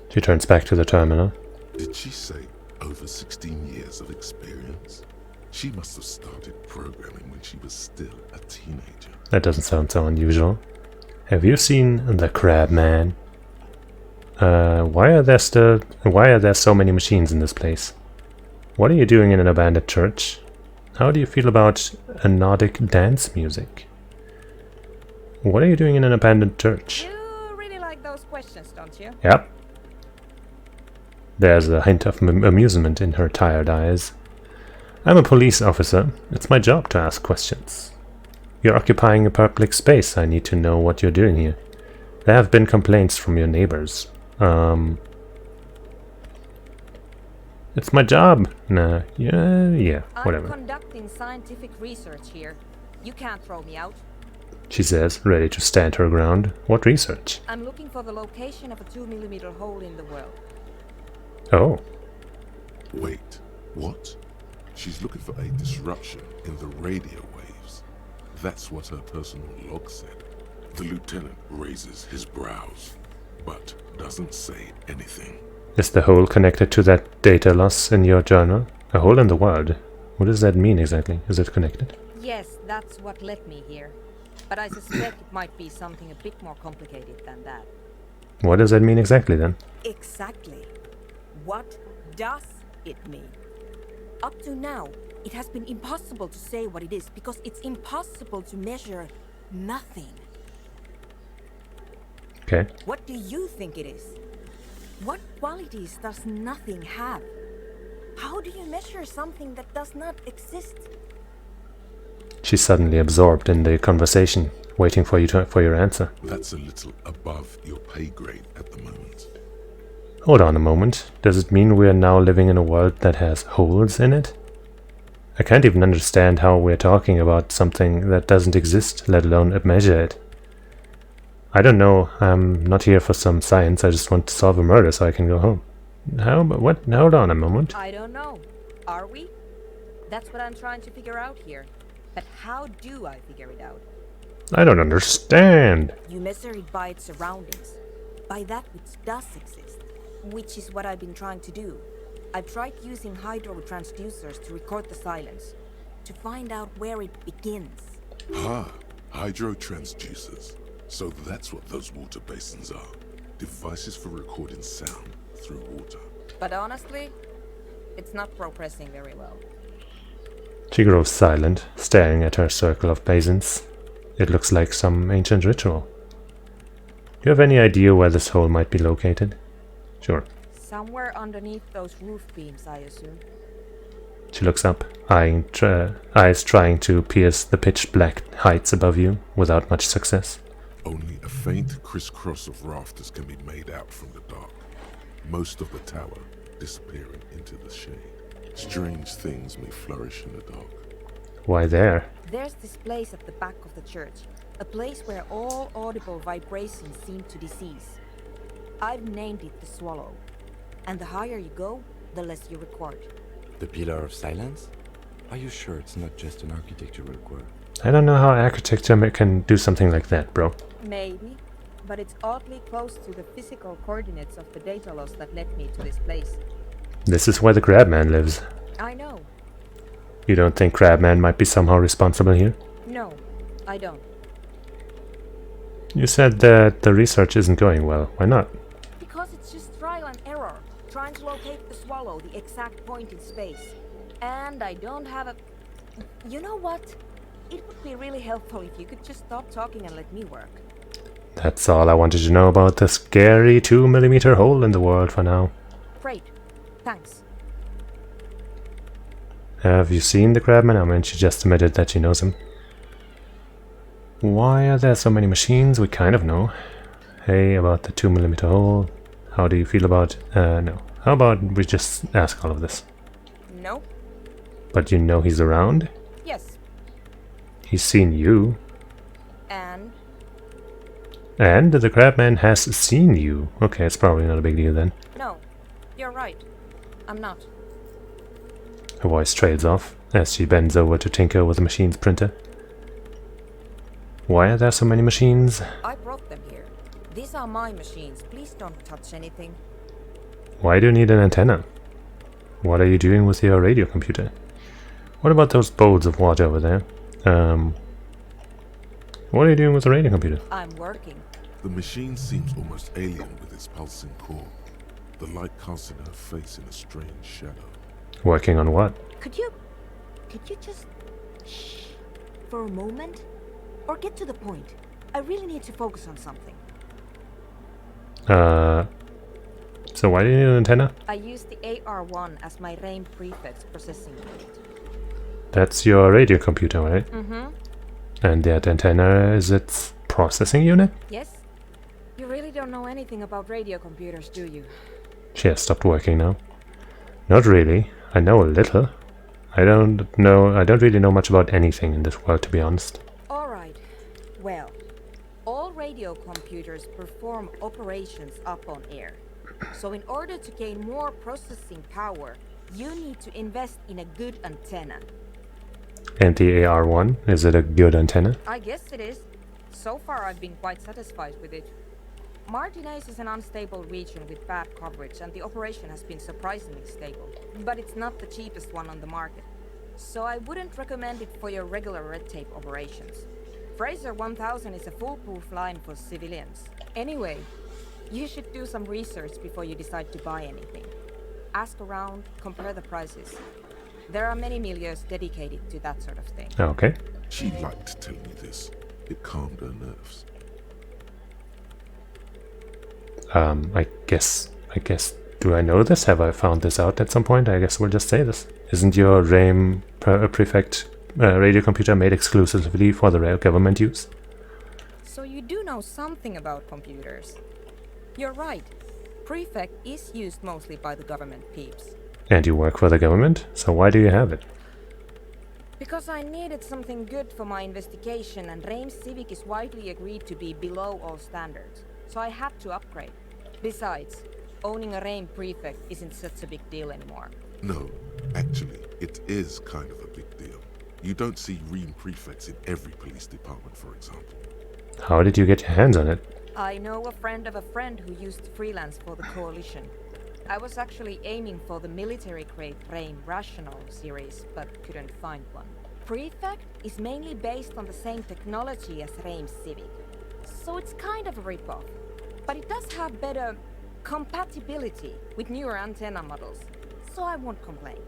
Speaker 1: She turns back to the terminal.
Speaker 2: Did she say over 16 years of experience? She must have started programming when she was still a teenager.
Speaker 1: That doesn't sound so unusual. Have you seen the Crab Man? Why are there so many machines in this place? What are you doing in an abandoned church? How do you feel about a Nordic dance music? What are you doing in an abandoned church?
Speaker 15: You really like those questions, don't you?
Speaker 1: Yep. There's a hint of amusement in her tired eyes. I'm a police officer. It's my job to ask questions. You're occupying a public space. I need to know what you're doing here. There have been complaints from your neighbors. It's my job. Nah, yeah, whatever.
Speaker 15: I'm conducting scientific research here. You can't throw me out.
Speaker 1: She says, ready to stand her ground. What research?
Speaker 15: I'm looking for the location of a 2mm hole in the world.
Speaker 1: Oh.
Speaker 2: Wait, what? She's looking for a disruption in the radio waves. That's what her personal log said. The lieutenant raises his brows, but doesn't say anything.
Speaker 1: Is the hole connected to that data loss in your journal? A hole in the world? What does that mean exactly? Is it connected?
Speaker 15: Yes, that's what led me here. But I suspect it might be something a bit more complicated than that.
Speaker 1: What does that mean exactly then?
Speaker 15: Exactly. What does it mean? Up to now, it has been impossible to say what it is because it's impossible to measure nothing.
Speaker 1: Okay.
Speaker 15: What do you think it is? What qualities does nothing have? How do you measure something that does not exist?
Speaker 1: She's suddenly absorbed in the conversation, waiting for you for your answer.
Speaker 2: That's a little above your pay grade at the moment.
Speaker 1: Hold on a moment. Does it mean we are now living in a world that has holes in it? I can't even understand how we're talking about something that doesn't exist, let alone measure it. I don't know. I'm not here for some science. I just want to solve a murder so I can go home. How? What? Hold on a moment.
Speaker 15: I don't know. Are we? That's what I'm trying to figure out here. But how do I figure it out?
Speaker 1: I don't understand.
Speaker 15: You measure it by its surroundings, by that which does exist, which is what I've been trying to do. I've tried using hydro transducers to record the silence, to find out where it begins.
Speaker 2: Hydro transducers. So that's what those water basins are. Devices for recording sound through water.
Speaker 15: But honestly, it's not progressing very well.
Speaker 1: She grows silent, staring at her circle of basins. It looks like some ancient ritual. Do you have any idea where this hole might be located? Sure.
Speaker 15: Somewhere underneath those roof beams, I assume.
Speaker 1: She looks up, eyes trying to pierce the pitch-black heights above you, without much success.
Speaker 2: Only a faint crisscross of rafters can be made out from the dark. Most of the tower disappearing into the shade. Strange things may flourish in the dark.
Speaker 1: Why there?
Speaker 15: There's this place at the back of the church. A place where all audible vibrations seem to decease. I've named it the Swallow. And the higher you go, the less you record.
Speaker 5: The Pillar of Silence? Are you sure it's not just an architectural quirk?
Speaker 1: I don't know how architecture can do something like that, bro.
Speaker 15: Maybe, but it's oddly close to the physical coordinates of the data loss that led me to this place.
Speaker 1: This is where the Crabman lives.
Speaker 15: I know.
Speaker 1: You don't think Crabman might be somehow responsible here?
Speaker 15: No, I don't.
Speaker 1: You said that the research isn't going well. Why not?
Speaker 15: Because it's just trial and error, trying to locate the Swallow, the exact point in space. And I don't have a... You know what? It would be really helpful if you could just stop talking and let me work.
Speaker 1: That's all I wanted to know about the scary 2mm hole in the world for now.
Speaker 15: Great. Thanks.
Speaker 1: Have you seen the Crabman? I mean, she just admitted that she knows him. Why are there so many machines? We kind of know. Hey, about the 2mm hole. How do you feel about... no. How about we just ask all of this?
Speaker 15: No.
Speaker 1: But you know he's around?
Speaker 15: Yes.
Speaker 1: He's seen you.
Speaker 15: And?
Speaker 1: And the Crabman has seen you. Okay, it's probably not a big deal then.
Speaker 15: No. You're right. I'm not.
Speaker 1: Her voice trails off as she bends over to tinker with the machine's printer. Why are there so many machines?
Speaker 15: I brought them here. These are my machines. Please don't touch anything.
Speaker 1: Why do you need an antenna? What are you doing with your radio computer? What about those bowls of water over there? What are you doing with the radio computer?
Speaker 15: I'm working.
Speaker 2: The machine seems almost alien with its pulsing core. The light casting her face in a strange shadow.
Speaker 1: Working on what?
Speaker 15: Could you just shh for a moment? Or get to the point. I really need to focus on something.
Speaker 1: So why do you need an antenna?
Speaker 15: I use the AR1 as my RAIM prefix processing unit.
Speaker 1: That's your radio computer, right?
Speaker 15: Mm-hmm.
Speaker 1: And that antenna is its processing unit?
Speaker 15: Yes? You really don't know anything about radio computers, do you?
Speaker 1: She has stopped working now. Not really. I know a little. I don't really know much about anything in this world, to be honest.
Speaker 15: Alright. Well, all radio computers perform operations up on air. So in order to gain more processing power, you need to invest in a good antenna.
Speaker 1: And the AR1, is it a good antenna?
Speaker 15: I guess it is. So far I've been quite satisfied with it. Martinez is an unstable region with bad coverage and the operation has been surprisingly stable. But it's not the cheapest one on the market. So I wouldn't recommend it for your regular red tape operations. Fraser 1000 is a foolproof line for civilians. Anyway, you should do some research before you decide to buy anything. Ask around, compare the prices. There are many milieux dedicated to that sort of thing.
Speaker 1: Okay.
Speaker 2: She liked telling me this. It calmed her nerves.
Speaker 1: I guess, do I know this? Have I found this out at some point? I guess we'll just say this. Isn't your RAIM prefect radio computer made exclusively for the government use?
Speaker 15: So you do know something about computers. You're right. Prefect is used mostly by the government peeps.
Speaker 1: And you work for the government? So why do you have it?
Speaker 15: Because I needed something good for my investigation and RAIM Civic is widely agreed to be below all standards. So I had to upgrade. Besides, owning a RAIM prefect isn't such a big deal anymore.
Speaker 2: No, actually, it is kind of a big deal. You don't see RAIM prefects in every police department, for example.
Speaker 1: How did you get your hands on it?
Speaker 15: I know a friend of a friend who used to freelance for the Coalition. I was actually aiming for the military-grade RAIM Rational series, but couldn't find one. Prefect is mainly based on the same technology as RAIM Civic, so it's kind of a rip-off. But it does have better compatibility with newer antenna models, so I won't complain.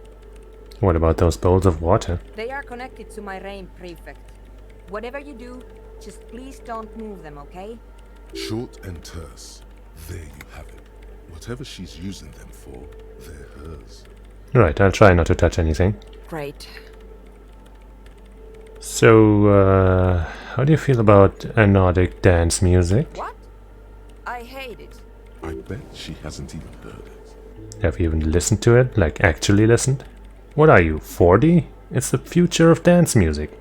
Speaker 1: What about those bowls of water?
Speaker 15: They are connected to my RAIM Prefect. Whatever you do, just please don't move them, okay?
Speaker 2: Short and terse. There you have it. Whatever she's using them for, they're hers.
Speaker 1: Right, I'll try not to touch anything.
Speaker 15: Great.
Speaker 1: So, how do you feel about Nordic dance music?
Speaker 15: What? I hate it.
Speaker 2: I bet she hasn't even heard it.
Speaker 1: Have you even listened to it? Like, actually listened? What are you, 40? It's the future of dance music.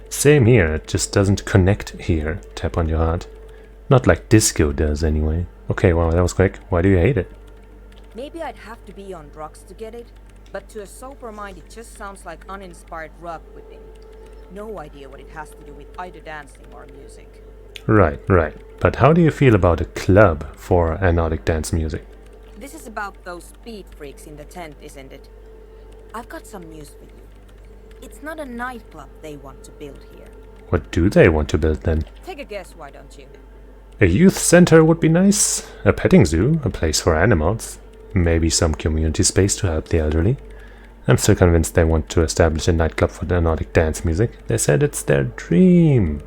Speaker 1: Same here, it just doesn't connect here. Tap on your heart. Not like disco does, anyway. Okay, wow, that was quick. Why do you hate it?
Speaker 15: Maybe I'd have to be on drugs to get it, but to a sober mind it just sounds like uninspired rug whipping. No idea what it has to do with either dancing or music.
Speaker 1: Right. But how do you feel about a club for Nordic dance music?
Speaker 15: This is about those speed freaks in the tent, isn't it? I've got some news for you. It's not a nightclub they want to build here.
Speaker 1: What do they want to build then?
Speaker 15: Take a guess, why don't you?
Speaker 1: A youth center would be nice. A petting zoo, a place for animals. Maybe some community space to help the elderly. I'm still convinced they want to establish a nightclub for the Nordic dance music. They said it's their dream.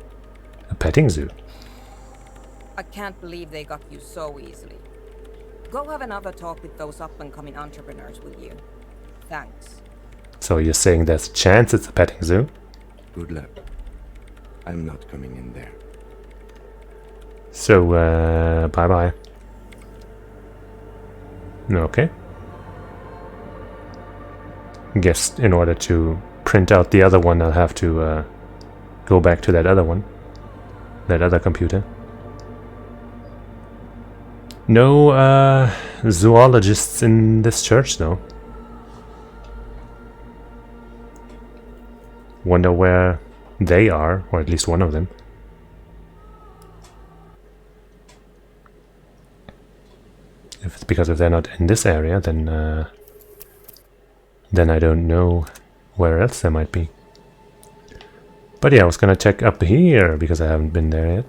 Speaker 1: A petting zoo.
Speaker 15: I can't believe they got you so easily. Go have another talk with those up-and-coming entrepreneurs, will you? Thanks.
Speaker 1: So you're saying there's a chance it's a petting zoo?
Speaker 5: Good luck. I'm not coming in there.
Speaker 1: So, bye-bye. Okay. Guess in order to print out the other one, I'll have to go back to that other one. That other computer. No zoologists in this church, though. Wonder where they are, or at least one of them. If it's because if they're not in this area, then I don't know where else they might be. But yeah, I was gonna check up here because I haven't been there yet.